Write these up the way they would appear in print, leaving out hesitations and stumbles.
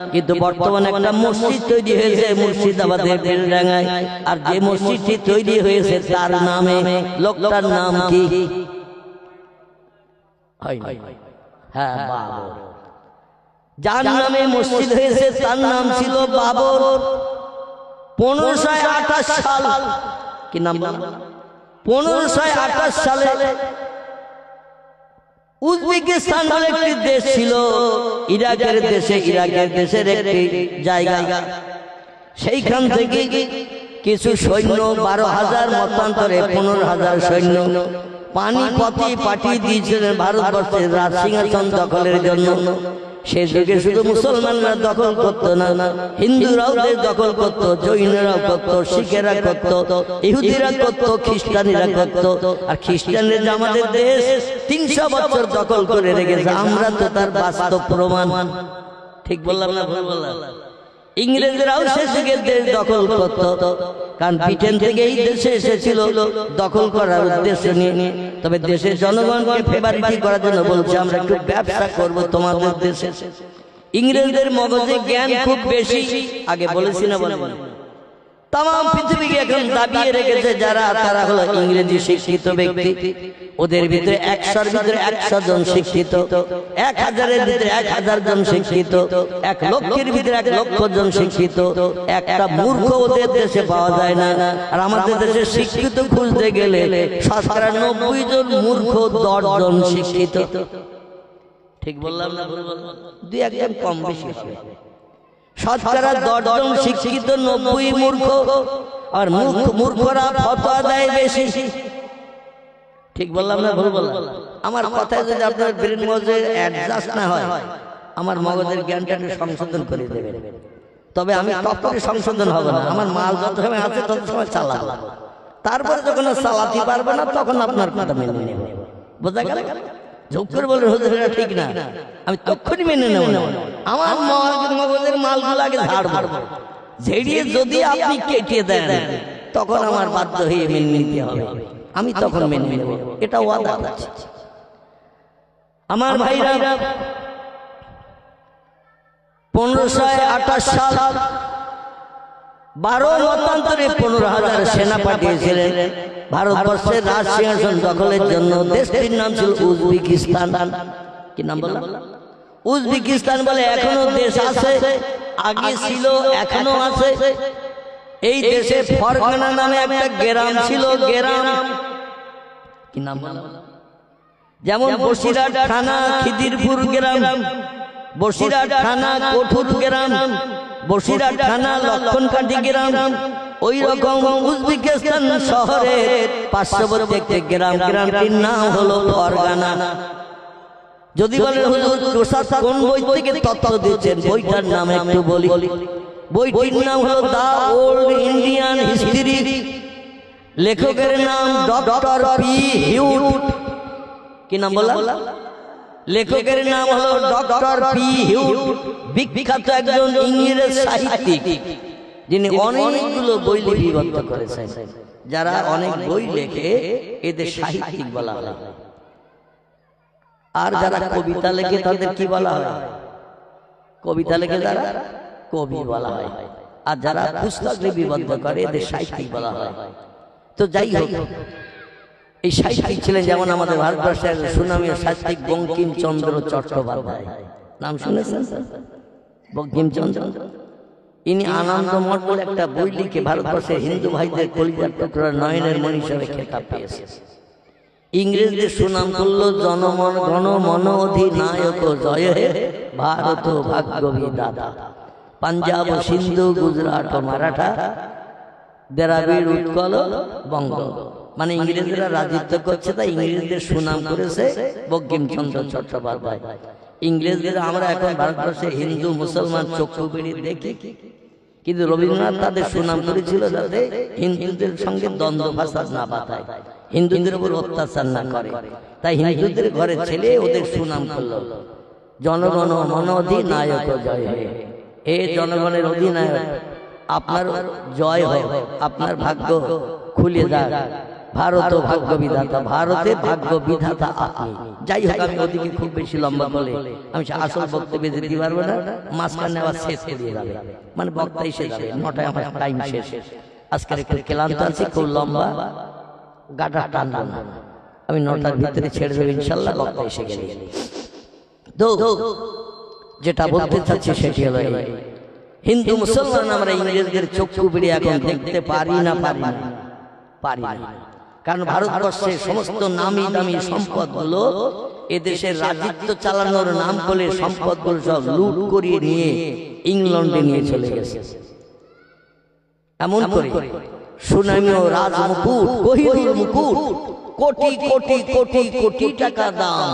কিন্তু বর্তমানে একটা মসজিদ তৈরি হয়েছে মুর্শিদাবাদের বেলডাঙ্গায়, আর যে মসজিদটি তৈরি হয়েছে তার নামে, লোকটার নাম কি? হ্যাঁ, বাবর। যার নামে মসজিদ হয়েছে তার নাম ছিল বাবর। 1528 সাল, কি নাম? 1528 সালে উজবেকিস্তান বলে একটি দেশ ছিল, ইরাকের দেশের একটি জায়গা। সেইখান থেকে কিছু সৈন্য 12,000 মতান্তরে 15,000 সৈন্য পানিপথে পাঠিয়ে দিয়েছিলেন ভারতবর্ষের রাজ সিংহাসন দখলের জন্য। সে যুগে শুধু মুসলমানরা দখল করতো না, হিন্দুরাও দেশ দখল করতো, জৈনরাও করতো, শিখেরা করতো, ইহুদিরা করতো, খ্রিস্টানেরা করতো। আর খ্রিস্টানরা আমাদের দেশ 300 বছর দখল করে রেখেছে, আমরা তো তার বাস্তব প্রমাণ। ঠিক বললাম না ভুল বললাম? ইংরেজরাও সে যুগে দেশ দখল করতো, কারণ ব্রিটেন থেকে এই দেশে এসেছিল দখল করার উদ্দেশ্য নিয়ে। তবে দেশের জনগণকে ফেভারিটি করার জন্য বলছে আমরা একটু ব্যবসা করব তোমাদের দেশে। ইংরেজদের মগজে জ্ঞান খুব বেশি, আগে বলেছি না বলেন? তাম পৃথিবীকে এখন দাবিয়ে রেখেছে যারা, তারা হলো ইংরেজি শিক্ষিত ব্যক্তি। ওদের ভিতরে 100-র ভিতরে 100 জন শিক্ষিত, 1000-এর ভিতরে 1000 জন শিক্ষিত, 1 লক্ষের ভিতরে 1 লক্ষ জন শিক্ষিত। একটা মূর্খ ওদের দেশে পাওয়া যায় না। আর আমাদের দেশে শিক্ষিত খুঁজতে গেলে 90 জন মূর্খ, 10 জন শিক্ষিত। ঠিক বললাম না ভুল বললাম? 2-1 জন কম বেশি হবে। 10 জন শিক্ষিত, 90 মূর্খ। আর মূর্খরা ফতোয়া দেয় বেশি। ঠিক বললাম না ভুল বললাম? আমার কথায় যদি আপনার ব্রেন মগজে অ্যাডজাস্ট না হয়, আমার মগজের জ্ঞানটা সংশোধন করে দেবেন। তবে আমি তখন সংশোধন হবে না, আমার মাল যত সময় আছে তত সময় চালাবো। তারপরে যখন চালাতে পারবে না তখন আপনার কথা মেনে নেবে। বোঝা গেল? যোগ করে বলে হুজুর এটা ঠিক না, আমি তখনই মেনে নেব না। আমার মগজের মালগুলো আগে ঝাড়বো, ঝেড়িয়ে যদি আপনি কেটে দেন তখন আমার বাধ্য হয়ে মেনে নিতে হবে, আমি তখন মেনে নেব। এটা ওয়াদা আছে। আমার ভাইরা, 1528 সাল 12 মতান্তরে 15,000 সেনা পাঠিয়েছিলেন ভারতবর্ষের রাজ সিংহাসন দখলের জন্য। দেশটির নাম ছিল উজবেকিস্তান। কি নাম বললাম? উজবেকিস্তান বলে এখনো দেশ আছে, আগে ছিল, এখনো আছে। এই দেশে ফরগানা নামে একটা গ্রাম ছিল, গ্রাম। কি নাম বললাম? যেমন বসিরহাট থানা খিদিরপুর গ্রাম, বসিরহাট থানা কঠুর গ্রাম, বসিরহাট থানা লক্ষণকাঠি গ্রাম। ওই রকম উজবেকিস্তান শহরের পার্শ্ববর্তী একটি গ্রাম, গ্রামটির নাম হলো ফরগানা। যদি বলেন হুজুর প্রসাদ কোন বই থেকে তথ্য দিচ্ছেন, বইটার নাম একটু বলি। বইটির নাম হলো দ্য ওল্ড ইন্ডিয়ান হিস্ট্রি, লেখকের নাম ডক্টর পি হিউট। কি নাম বললাম? লেখকের নাম হলো ডক্টর পি হিউট, বিখ্যাত একজন ইংরেজ সাহিত্যিক, যিনি অনেকগুলো বই লিপিবদ্ধ করেছেন। যারা অনেক বই লেখে এদের সাহিত্যিক বলা হয়। আর যারা কবিতা লেখে তাদের কি বলা হয়? কবিতা লেখে যারা কবি বলা হয়। আর যারা পুস্তক লিপিবদ্ধ করে এদের সাহিত্যিক বলা হয়। তো যাই হোক, এই সাহিত্যিক ছিলেন যেমন আমাদের ভারতবর্ষের সুনামী সাহিত্যিক বঙ্কিমচন্দ্র চট্টোপাধ্যায়। নাম শুনেছেন? বঙ্কিমচন্দ্র। ইনি আনন্দমঠ বলে একটা বই লিখে ভারতবর্ষের হিন্দু ভাইদের কলিজার টুকরা নয়নের মণি হিসেবে খেতাব পেয়েছে। ইংরেজদের সুনাম করল জনমন গণমন অধিনায়ক জয় হে ভারত ভাগ্য বিধাতা। পাঞ্জাব সিন্ধু গুজরাট মারাঠা দ্রাবিড় উৎকল বঙ্গ। মানে ইংরেজরা রাজত্ব করছে, তাই ইংরেজদের সুনাম করেছে বঙ্কিমচন্দ্র চট্টোপাধ্যায়। ইংরেজদের আমরা এখন ভারতবর্ষে হিন্দু মুসলমান চক্ষু বেড়ে দেখি, কিন্তু রবীন্দ্রনাথ তাদের সুনাম করেছিল যাতে হিন্দুদের সঙ্গে দ্বন্দ্ব ফাসাদ না বাঁধায়, হিন্দুদের উপর অত্যাচার না করে। তাই হিন্দুদের ঘরে ছেলে ওদের সুনাম করল জনগণ মন অধিনায়ক জয় হে। হে জনগণের অধিনায়ক, আপনার জয় হোক, আপনার ভাগ্য খুলে যাক, ভারত ভাগ্য বিধাতা, ভারতের ভাগ্য বিধাতা আপনি। যাই হোক, আমি ওদিকে খুব বেশি লম্বা বলে আমি আসল বক্তব্যে যেতে পারবো না, মাঝখানে আবার শেষ করিয়ে যাবে, মানে বক্তা এসে যাবে, 9টায় আমার টাইম শেষ। আজকের একটু ক্লান্ত আছি, খুব লম্বা গাটা টানবো না, আমি 9টার ভিতরে ছেড়ে দেবো ইনশাল্লাহ, বক্তা এসে গেলে। তো যেটা বলতে চাচ্ছি সেটি হলো হিন্দু মুসলমান আমরা ইংরেজদের চক্ষু বিড়িয়ে এখন দেখতে পারি না, কারণ ভারতবর্ষের সমস্ত নামি দামি সম্পদগুলো এদেশের রাজত্ব চালানোর নাম করে সম্পদগুলো সব লুট করিয়ে নিয়ে ইংল্যান্ডে নিয়ে চলে গেছে। এমন করে সুনামীয় রাজমুকুট, কোহিনূর মুকুট, কোটি কোটি কোটি কোটি টাকা দাম,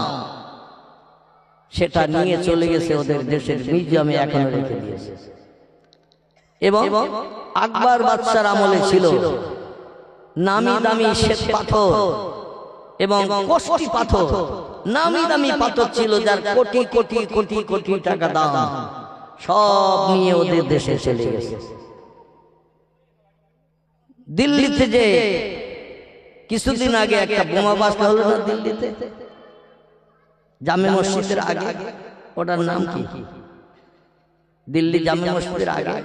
সেটা নিয়ে চলে গেছে ওদের দেশের মিউজিয়ামে এখনো রেখে দিয়েছে। এবং আকবর বাদশার আমলে ছিল নামি দামি শ্বেত পাথর এবং কষ্টি পাথর, নামি দামি পাথর ছিল যার কোটি কোটি কোটি কোটি টাকা দাম, সব নিয়ে ওদের দেশে চলে গেছে। দিল্লিতে যে কিছুদিন আগে একটা বোমা বাস্ট হলো না দিল্লিতে, জামে মসজিদের আগে, ওটার নাম কি? দিল্লি জামে মসজিদের আগে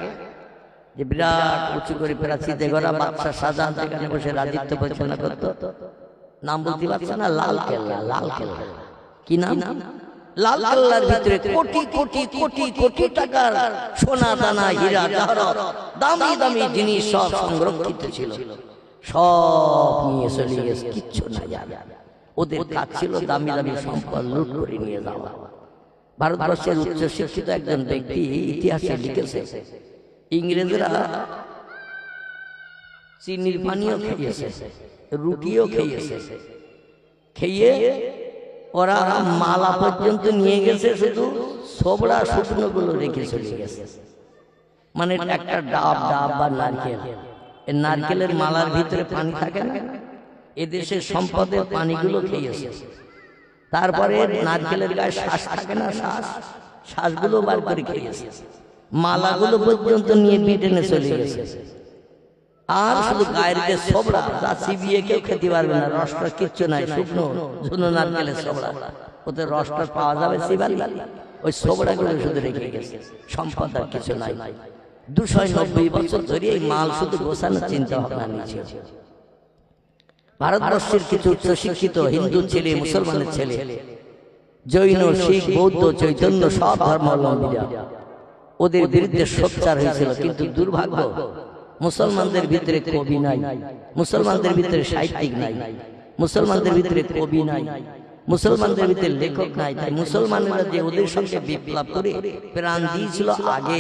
যে বিরাট উঁচু করে প্রাচীতে গড়া বাদশাহ শাহজাহান সেখানে বসে রাজত্ব পরিচালনা করতো, নাম বলতে পারছে না, লাল কেল্লা। লাল কেল্লা কি নাম? লাল কেল্লার ভিতরে কোটি কোটি কোটি কোটি টাকার সোনা দানা হীরা জহরত দামি দামি জিনিস সব সংরক্ষিত ছিল, সব নিয়ে চলে গেছে, কিচ্ছু না যাবে। ওদের কাজ ছিল দামি দামি সম্পদ লুট করে নিয়ে যাওয়া। ভারতবর্ষের উচ্চ শিক্ষিত একজন ব্যক্তি ইতিহাসে লিখেছে, ইংরেজরা চিনির পানিও খেয়েছে, রুটিও খেয়েছে, খেয়ে ওরা মালা পর্যন্ত নিয়ে গেছে, শুধু ছোবড়া শুকনো গুলো রেখে চলে গেছে। মানে একটা ডাব বা নারকেল, নারকেলের মালার ভিতরে পানি থাকে না, এদেশের সম্পদের পানিগুলো খেয়েছে। তারপরে নারকেলের গায়ে শ্বাস থাকে না, শ্বাসগুলো বার করে খেয়েছে, মালাগুলো পর্যন্ত নিয়ে ব্রিটেনে চলে গেছে। আর শুধু গায়ের যে ছোবড়া, যা চিবিয়ে কেউ খেতে পারবে না, রসটা কিচ্ছু নাই, শুকনো ঝুনো নারকেলের ছোবড়া, ওদের রসটা পাওয়া যাবে চিবালি, ওই ছোবড়াগুলো শুধু রেখে গেছে, সম্পদ আর কিছু নাই। 290 বছর ধরে এই মাল শুধু গোছানোর চিন্তা ভাবনা নিয়েছে। ভারতবর্ষের কিছু উচ্চ শিক্ষিত হিন্দু ছেলে, মুসলমানের ছেলে, জৈন, শিখ, বৌদ্ধ, চৈতন্য সব ধর্মাবলম্বীরা ওদের বিরুদ্ধে সোচ্চার হয়েছিল। কিন্তু দুর্ভাগ্য, মুসলমানদের ভিতরে কবি নাই, মুসলমানদের ভিতরে সাহিত্যিক নাই, মুসলমানদের ভিতরে কবি নাই, মুসলমানদের ভিতরে লেখক নাই। তাই মুসলমানেরা যে ওদের সঙ্গে বিপ্লব করে প্রাণ দিয়েছিল আগে,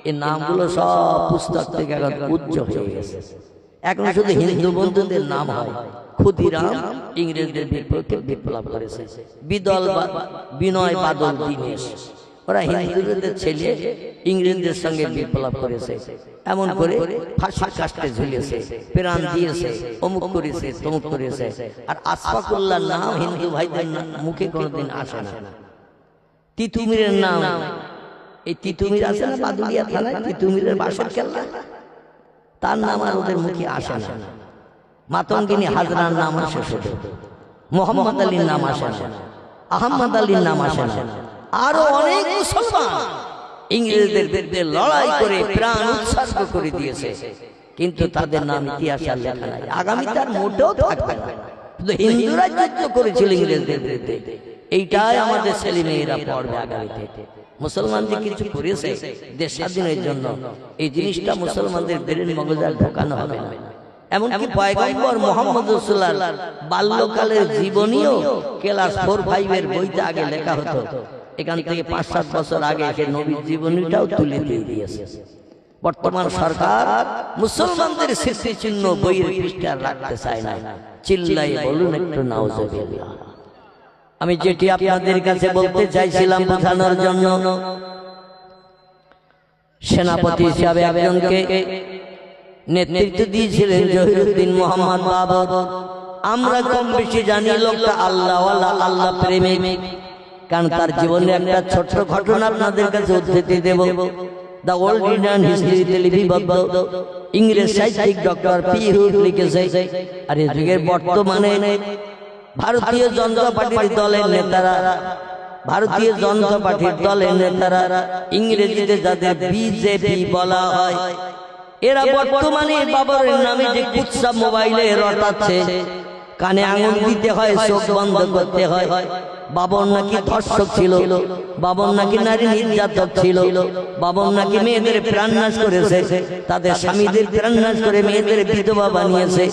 এই নামগুলো সব পুস্তক থেকে এখন উজ্জ্বল হয়ে গেছে। এখন শুধু হিন্দু বন্ধুদের নাম হয়। ক্ষুদিরাম ইংরেজদের বিপক্ষে বিপ্লব করেছে, বিনয় বাদল দীনেশ, ওরা হিন্দুদের ছেলে ইংরেজদের সঙ্গে বিপ্লব করেছে, এমন করে ফাঁসির কাস্টে ঝুলিয়েছে, প্রাণ দিয়েছে, অমুক করেছে, তমুক করেছে। আর আশফাকুল্লাহর নাম হিন্দু ভাইদের মুখে কোনোদিন আসে না। তিতুমিরের নাম, এই তিতুমির আছে না বাদুলিয়া থানায়, তিতুমিরের বাসর কেল্লা, তার নাম আর ওদের মুখে আসে না। মাতঙ্গিনী হাজরার নাম আসে শুধু, মোহাম্মদ আলীর নাম আসে না, আহমদ আলীর নাম আসে না। আরো অনেক মুসলমান ইংরেজদের বিরুদ্ধে লড়াই করে প্রাণ উৎসর্গ করে দিয়েছে, কিন্তু তাদের নাম ইতিহাসে আর লেখা নাই, আগামী তার মোটেও থাকবে না। শুধু হিন্দুরা যুদ্ধ করেছিল ইংরেজদের বিরুদ্ধে, এইটাই আমাদের ছেলে মেয়েরা পড়বে আগামীতে। মুসলমান যে কিছু করেছে দেশ স্বাধীনের জন্য, এই জিনিসটা মুসলমানদের ব্রেন মগজে ঢোকানো হবে না। এমনকি পয়গম্বর মুহাম্মদ রাসূলুল্লাহ বাল্যকালের জীবনীও ক্লাস 4-5 বইতে আগে লেখা হতো, এখান থেকে 5-7 বছর আগে সে নবীর জীবনীটাও তুলে দিয়ে দিয়েছে। বর্তমান সরকার মুসলমানদের স্মৃতিচিহ্ন বইয়ের পৃষ্ঠা রাখতে চায় না। চিল্লাই বলুন একটু নাউজুবিল্লাহ। আমি যেটি আপনাদের কাছে বলতে চাইছিলাম বোঝানোর জন্য, সেনাপতি হিসাবে একজনকে নেতৃত্ব দিয়েছিলেন জহিরুদ্দিন মোহাম্মদ বাবর। আমরা কম বেশি জানি লোকটা আল্লাহওয়ালা, আল্লাহ প্রেমিক। কারণ তার জীবনে একটা ছোট্ট ঘটনা আপনাদের কাছে উদ্ধৃতি দেব। দ্য ওল্ড ইন্ডিয়ান হিস্ট্রিতে লিপিবদ্ধ ইংরেজ সাহিত্যিক ডক্টর পি হুড লিখেছে। আর এই যুগের বর্তমানে ভারতীয় জনতা পার্টির দলের নেতারা, ভারতীয় জনতা পার্টির দলের নেতারা ইংরেজিতে যাদের বিজেপি বলা হয়, এরা বর্তমানে বাবরের নামে যে কুৎসা মোবাইলে রটাচ্ছে, কানে আঙুল দিতে হয়, চোখ বন্ধ করতে হয়। বাবর নাকি ধর্ষক ছিল, বাবর নাকি নারী নির্যাতক ছিল, বাবর নাকি মেয়েদের প্রাণনাশ করেছে, তাদের স্বামীদের প্রাণনাশ করে মেয়েদের বিধবা বানিয়েছে,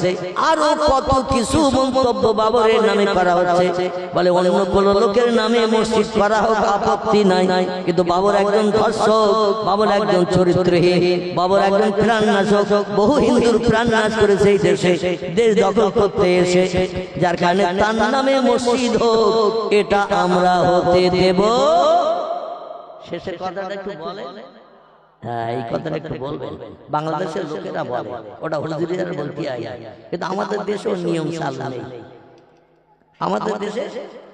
আরো কত কিছু মন্তব্য বাবরের নামে করা হচ্ছে। বলে অন্য কোন লোকের নামে মসজিদ করা হোক, আপত্তি নাই, কিন্তু বাবর একজন ধর্ষক, বাবর একজন চরিত্রহীন, বাবর একজন প্রাণনাশক। বহু হিন্দুর প্রাণনাশ করেছে এই দেশে, দেশ দখল করতে এসে, যার কারণে তার নামে মসজিদ হোক, এটা আমরা হতে দেব। শেষের কথাটা একটু বলে, হ্যাঁ এই কথাটা একটু বলবেন। বাংলাদেশের লোকেরা বলে ওটা হুজুরিরা বলতে আয়, কিন্তু আমাদের দেশে ওই নিয়ম চালু নেই, আমাদের দেশে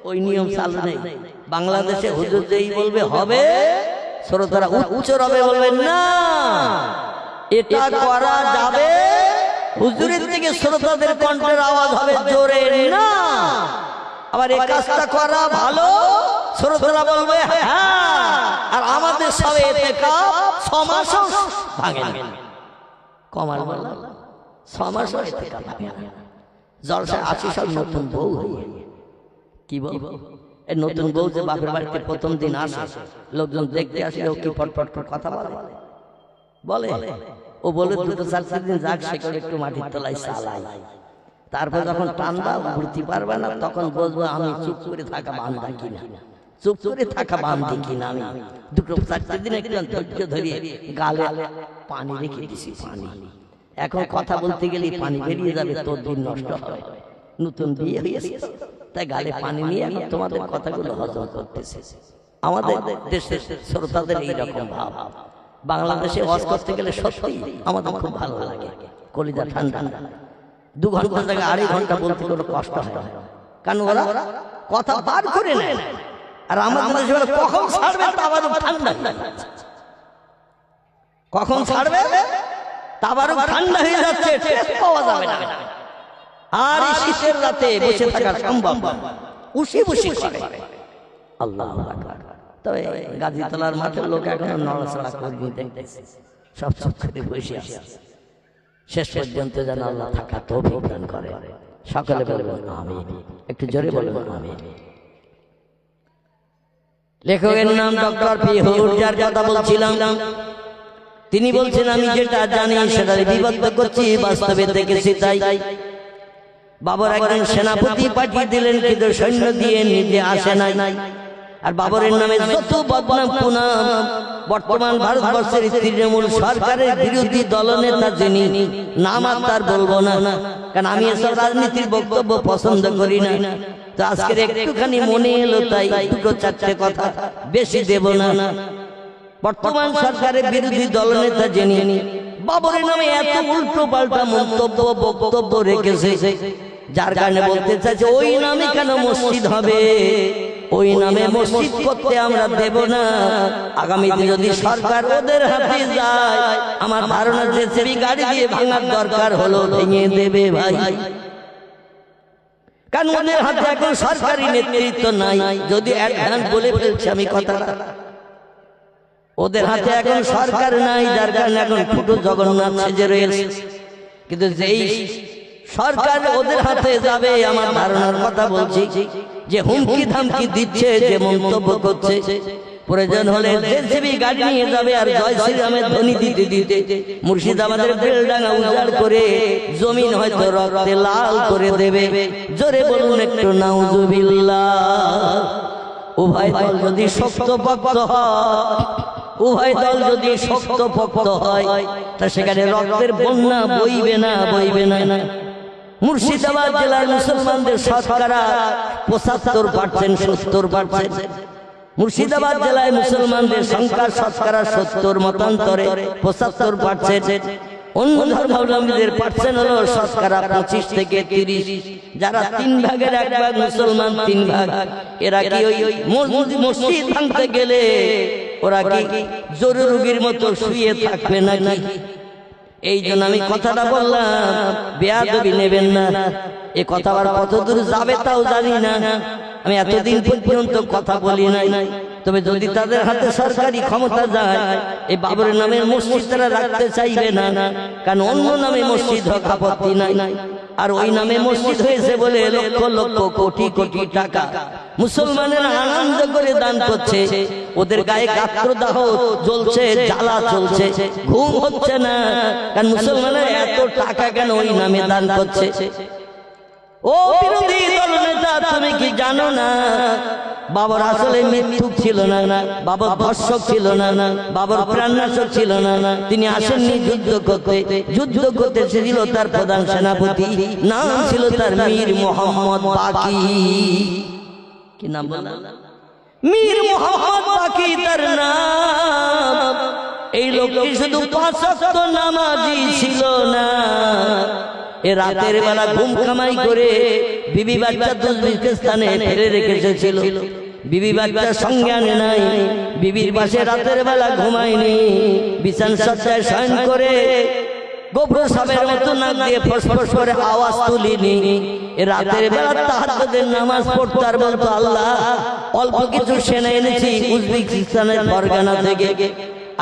ওই নিয়ম চালু নেই। বাংলাদেশে হুজুর যেই বলবে হবে, শ্রোতারা উচ্চ রবে বলবেন না এটা করা যাবে, হুজুরের থেকে শ্রোতাদের কণ্ঠের আওয়াজ হবে জোরে না, আবার এই কাজটা করা ভালো, শ্রোতারা বলবে হ্যাঁ। আর আমাদের সবে এতে কাপ 6 মাস ভাঙে না, কমাল বলা 6 মাস এতে কাপ ভাঙে না। জলসা আসি সব নতুন বউ হয়ে, কি বল এই নতুন বউ যে বাপের বাড়িতে প্রথম দিন আসে, লোকজন দেখতে আসলে ও কি ফটফট করে কথা বলে বলে, ও বলে 2-4 দিন যাক, সে করে একটু মাটির তলায় চালাই, তারপর যখন টান্দা ঘুরতে পারবে না, তখন বুঝবো আমি চুপ করে থাকা বান্ধা কিনা, চুপ করে থাকা বান্ধি কিনা। আমি 2-4 দিন একটু ধৈর্য ধরিয়ে গালে পানি রেখে দিছি, পানি। এখন কথা বলতে গেলে পানি বেরিয়ে যাবে, তোর দিন নষ্ট হবে। নতুন বিয়ে হয়েছে তাই গালে পানি নিয়ে এখন তোমাদের কথাগুলো হজম করতেছে। আমাদের দেশের শ্রোতাদের এইরকম ভাব। বাংলাদেশে ওয়াজ করতে গেলে সত্যি আমাদের খুব ভালো লাগে, কলিজা ঠান্ডা। 2 ঘন্টা জায়গায় 2.5 ঘন্টা বলতে কোনো কষ্ট হয় না, কারণ ওরা কথা বার করে নেয়। আর আমাদের দেশে কখন ছাড়বে তাবারুক ঠান্ডা, কখন ছাড়বে তাবারুক ঠান্ডা হয়ে যাচ্ছে, টেস্ট পাওয়া যাবে না। আর এই শীতের রাতে বসে থাকা সম্ভব না, উশি বসি করে। আল্লাহু আকবার। তবে গাজীতলার মাঠের লোক এখন নড়াচড়া করবে, দেখতেছে সব চুপ করে বসে আছে। শেষ পর্যন্ত যেন আল্লাহ থাকা তৌফিক দান করে। সকলে বলবেন আমিন, একটু জোরে বলবেন আমিন। লেখকের নাম ডক্টর পি হুড, যার কথা বলছিলাম। তিনি বলছেন আমি যেটা জানি সেটা বিবদ্ধ করছি, বাস্তবে দেখেছি তাই। বাবর একজন সেনাপতি পাঠিয়ে দিলেন, কিন্তু সৈন্য দিয়ে নিজে আসে নাই। আর বাবরের নামে যত বদনাম কুনাম, বর্তমান ভারতবর্ষের তৃণমূল সরকারের বিরোধী দলনেতা যিনি, নাম আর তার বলবো না, কারণ আমি এসব রাজনীতির বক্তব্য পছন্দ করি না। তো আজকের একটুখানি মনে এলো তাই 2-4টে কথা, বেশি দেব না। বর্তমান সরকারের বিরোধী দলনেতা যিনি, বাবরের নামে এত উল্টো পাল্টা মন্তব্য বক্তব্য রেখেছে, যার কারণে বলতে চাইছে ওই নামে কেন মসজিদ হবে, ওই নামে মসজিদ করতে আমরা দেব না। আগামীতে যদি সরকার ওদের হাতে যায়, আমার ধারণা জেসিবি গাড়ি দিয়ে ভাঙার দরকার হলো ভেঙে দেবে ভাই, কারণ ওদের হাতে এখন সরকারি নেতৃত্ব নাই। যদি অ্যাডভান্স বলে ফেলছি আমি কথাটা, ওদের হাতে এখন সরকার নাই, যার কারণে এখন ছোট জগন্নাথ সেজে রয়েছে। কিন্তু যেই সরকার ওদের হাতে যাবে, আমার ধারণার কথা বলছি, যে হুমকি ধামকি দিচ্ছে, যে মন্তব্য করছে, প্রয়োজন হলে জেসিবি গাড়ি নিয়ে যাবে আর জয় শ্রীরামের ধ্বনি দিতে দিতে মুর্শিদাবাদের বেলডাঙ্গা উজাড় করে জমিন হয়তো রক্তে লাল করে দেবে। জোরে বলুন একটু নাউজুবিল্লাহ। উভয় দল যদি শক্তপোক্ত হয়, উভয় দল যদি শক্তপোক্ত হয়, তা সেখানে রক্তের বন্যা বইবে না, বইবে না। মুর্শিদাবাদ জেলার মুসলমানদের শতকরা 75%, 70%। মুর্শিদাবাদ জেলায় মুসলমানদের সংখ্যা শতকরা 70 মতান্তরে 75%। অন্য ধর্মাবলম্বীদের পার্সেন্ট হলো শতকরা 25 থেকে 30। যারা 3 ভাগের 1 ভাগ মুসলমান, 3 ভাগ, এরা কি ওই মসজিদ ভাঙতে গেলে ওরা কি জরুরি রোগীর মতো শুয়ে থাকবে নাকি? এই জন্য আমি কথাটা বললাম, বেয়াদবি নেবেন না। এ কথা আবার কতদূর যাবে তাও জানি না। আমি এতদিন পর্যন্ত কথা বলি নাই, তবে যদি তাদের হাতে সরকারি ক্ষমতা যায়, এই বাবরের নামের মসজিদ তারা রাখতে চাইবে না, কারণ অন্য নামে মসজিদ হোক আপত্তি নাই। আর ওই নামে মসজিদ হয়েছে বলে লক্ষ লক্ষ কোটি কোটি টাকা মুসলমানেরা আনন্দ করে দান করছে। ওদের গায়ে গাত্রদাহ জ্বলছে, জ্বালা চলছে, ঘুম হচ্ছে না, কারণ মুসলমানের এত টাকা কেন ওই নামে দান করছে? ও বিরোধী দল নেতা, তুমি কি জানো না বাবার আসলে মৃত্যু ছিল না, বাবার ধর্ষক ছিল না, বাবার প্রাণনাশক ছিল না। তিনি আসেননি যুদ্ধ করতে, যুদ্ধ করতে ছিল তার প্রধান সেনাপতি, নাম ছিল তার মীর মোহাম্মদ বাকি। কি নাম বললাম? মীর মোহাম্মদ বাকি তার নাম। এই লোকটি শুধু 5 ওয়াক্ত নামাজি ছিল না, এ রাতের বেলা ঘুম কামাই করে বিবি বাচ্চা দুর্ভিক্ষের স্থানে ফেলে রেখে এসেছিল। বিবি বাচ্চার সঙ্গে আনে নাই, বিবির পাশে রাতের বেলা ঘুমায়নি, বিছান সজ্জায় শয়ন করে গোবর সাবের মতো নাক দিয়ে ফসফস করে আওয়াজ তুলিনি। এ রাতের বেলা তাহাজ্জুদের নামাজ পড়তে আর বলতো, আল্লাহ অল্প কিছু সেনা এনেছি উজবেকিস্তানের ফরগানা থেকে,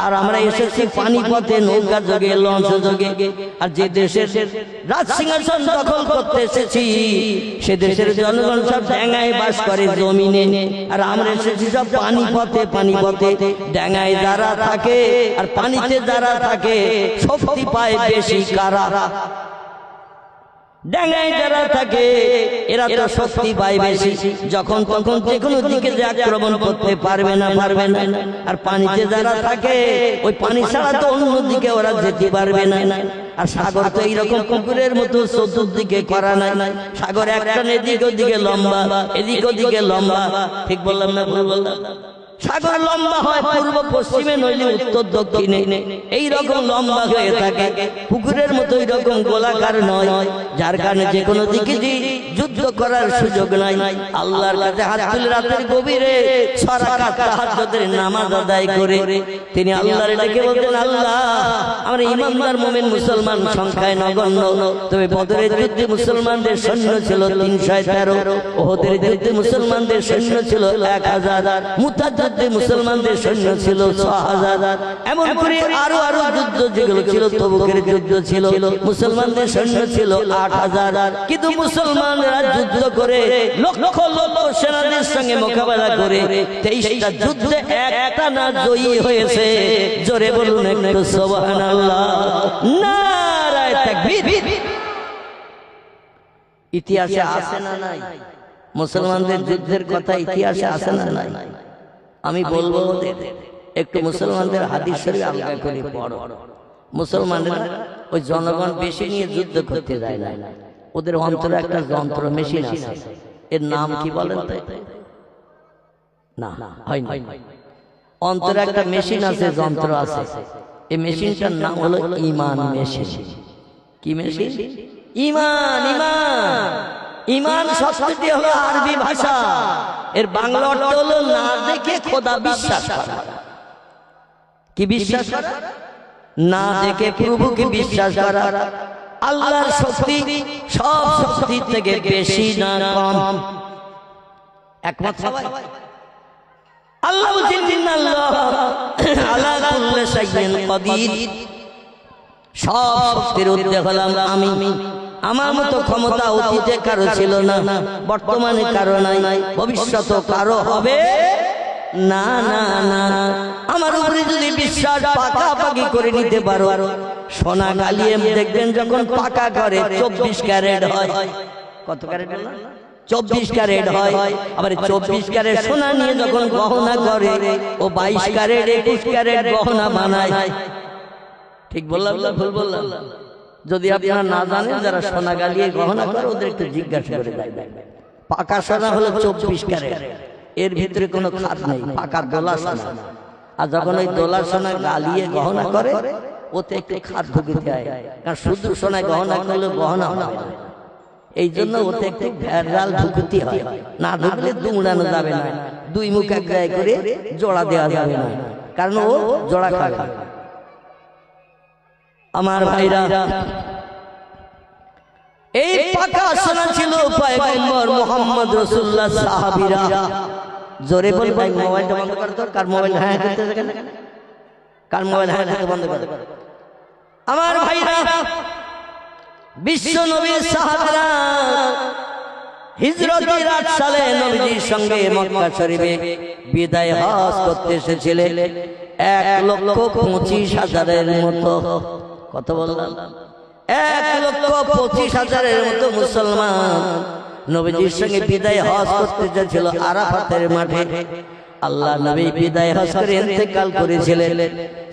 আর আমরা এসেছি পানিপথে নৌকা যোগে, লঞ্চ যোগে। আর যে দেশের রাজ সিংহাসন দখল করতে এসেছি সে দেশের জনগণ সব ড্যাঙায় বাস করে জমিনে, আর আমরা এসেছি সব পানিপথে। পানিপথে ড্যাঙায় যারা থাকে আর পানিতে যারা থাকে শক্তি পায় বেশি কারা? ডাঙায় যারা থাকে এরা তো শক্তি পায় বেশি, যখন তখন যে কোনো দিকে যে আক্রমণ করতে পারবে না। আর পানিতে যারা থাকে ওই পানি ছাড়া তো অন্য দিকে ওরা যেতে পারবে না। আর সাগর তো এইরকম পুকুরের মতো চতুর্দিকে করা নাই, সাগর একটা এদিক ওদিকে লম্বা, এদিক ওদিকে লম্বা। ঠিক বললাম না ভুল বললাম? সাগর লম্বা হয় পূর্ব পশ্চিমে, নইলে উত্তর দক্ষিণে, এইরকম লম্বা হয়ে থাকে। পুকুরের মতো এইরকম গোলাকার নয়, যার কারণে যে কোনো দিকে যুদ্ধ করার সুযোগ নাই। আল্লাহর কাছে হাত তুলে রাতের গভীরে 6 রাকাত তাহাজ্জুদের নামাজ আদায় করে তিনি আল্লাহর ডেকে বলতেন, আল্লাহ আমরা ইমানদার মুমিন মুসলমান সংখ্যায় নগণ্য, তবে বদরের যুদ্ধে মুসলমানদের সৈন্য ছিল 313, ওহদের যুদ্ধে মুসলমানদের সৈন্য ছিল 1000, মুতার যুদ্ধে মুসলমানদের সৈন্য ছিল 6000, এমন করে আরো আরো যুদ্ধ যেগুলো ছিল, তবুকের যুদ্ধ ছিল, মুসলমানদের সৈন্য ছিল 8000। কিন্তু মুসলমানরা যুদ্ধ করে লক্ষ লক্ষ সেনাদের সঙ্গে মোকাবেলা করে 23টা যুদ্ধে একটা না জয়ী হয়েছে। জোরে বলুন একটু সুবহানাল্লাহ, নারায়ে তাকবীর। ইতিহাসে আছে না নাই মুসলমানদের যুদ্ধের কথা? ইতিহাসে আছে না নাই? আমি বলবো একটু মুসলমানদের হাদিস শরীফ আলগা করে পড়ো। মুসলমানরা ওই জনগণ বেশি নিয়ে যুদ্ধ করতে যায় না, ওদের অন্তরে একটা যন্ত্র মেশিন আছে, এর নাম কি বলেন? না হয় না, অন্তরে একটা মেশিন আছে, যন্ত্র আছে, এই মেশিনটার নাম হলো ঈমান মেশিন। কি মেশিন? ঈমান। ঈমান ঈমান শব্দটি হলো আরবি ভাষা, এর বাংলা অর্থ হলো না দেখে খোদা বিশ্বাস করা। কি বিশ্বাস করা? না দেখে প্রভুকে বিশ্বাস করা। আল্লাহর শক্তি সব শক্তি থেকে বেশি না কম? একমত সবাই? আল্লাহ বলেন ইন্নাল্লাহ আলা কুল্লি শাইইন কাদির, সব শক্তির ঊর্ধ্বে হলাম আমি। আমার মতো ক্ষমতা অতীতে কারো ছিল না, বর্তমানে কারো নাই, ভবিষ্যতে কারো হবে না। না না, আমার উপরে যদি বিশ্বাস পাকাপাকি করে নিতে পারো, সোনা গালিয়ে দেখবেন যখন পাকা করে 24 ক্যারেট হয়। কত ক্যারেট হলো? 24 ক্যারেট হয়। আবার 24 ক্যারেট সোনা নিয়ে যখন গহনা করে ও 22 ক্যারেট 21 ক্যারেট গহনা বানায়। ঠিক বললাম না ভুল বললাম? যদি আপনারা না জানেন, যারা সোনা গালিয়ে গহনা করে ওদের একটু জিজ্ঞাসা করে দেখবেন। পাকা সোনা হলো 24 ক্যারেট, এর ভিতরে কোনো খাদ নেই, পাকা দোলা সোনা। আর যখন ওই দোলা সোনা গালিয়ে গহনা করে ওতে একটু খাদ ঢুকে দেয়, কারণ শুধু সোনায় গহনা করলে গহনা হয় না, এই জন্য ওতে একটু ভেড়াল ঢুকতে হয়। না ঢুকলে দুমড়ানো যাবে না, দুই মুখ এক জায়গায় করে জোড়া দেওয়া যাবে না। কারণ ও জোড়া খাবে। আমার ভাইরা, এই পাকা শোনা ছিল পয়গম্বর মুহাম্মদ রাসূলুল্লাহ সাহাবীরা। জোরে বল ভাই, মোবাইলটা বন্ধ কর তো। কার মোবাইল হ্যাঁ করতেছে কেন? কার মোবাইল হ্যাঁ বন্ধ কর। আমার ভাইরা, বিশ্ব নবীর সাহাবারা হিজরতের 8 সালে নবীজির সঙ্গে মক্কা শরীফে বিদায় হজ করতে এসেছিলেন 1,25,000-এর মতো। কত বললাম? 1,25,000-এর মতো মুসলমান নবীজির সঙ্গে বিদায় হজ করতে যাচ্ছিল আরাফাতের মাঠে। আল্লাহ নবী বিদায় হজ করে ইন্তেকাল করেছিলেন।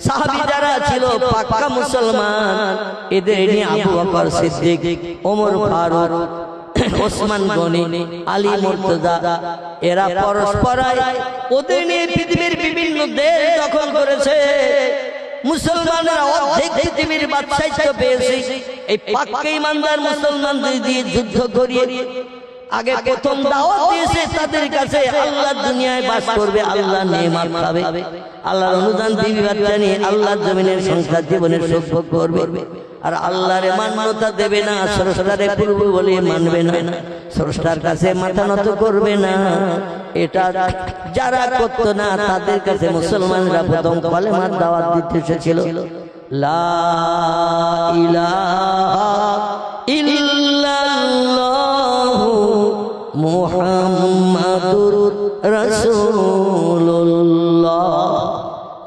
সাহাবী যারা ছিল পাক্কা মুসলমান, এদের নিয়ে আবু বকর সিদ্দিক, ওমর ফারুক, ওসমান গনি, আলী মুর্তজা, এরা পরস্পরায় ওদের নিয়ে পৃথিবীর বিভিন্ন দেশ দখল করেছে। মুসলমানরা অর্ধেক পৃথিবীর বাদশাহিত্ব পেয়েছে এই পাক্কা ইমানদার মুসলমানদের দিয়ে যুদ্ধ করিয়ে। আগে প্রথম দাওয়াত দিয়েছে তাদের কাছে আল্লাহ দুনিয়ায় বাস করবে, আল্লাহ নেয়ামত পাবে, আল্লাহর অনুদান বিবি বাচ্চা নিয়ে আল্লাহর জমিনের সংসার জীবনের সুখ ভোগ করবে। আর আল্লাহর মান্যতা দেবে না, স্রষ্টারে পূর্ব বলে মানবে না, স্রষ্টার কাছে মাথা নত করবে না। এটা যারা করত না তাদের কাছে মুসলমানরা প্রথম কালেমার দাওয়াত দিতে এসেছিল। লা ইলাহা ইল্লাল্লাহু মুহাম্মাদুর রাসূলুল্লাহ।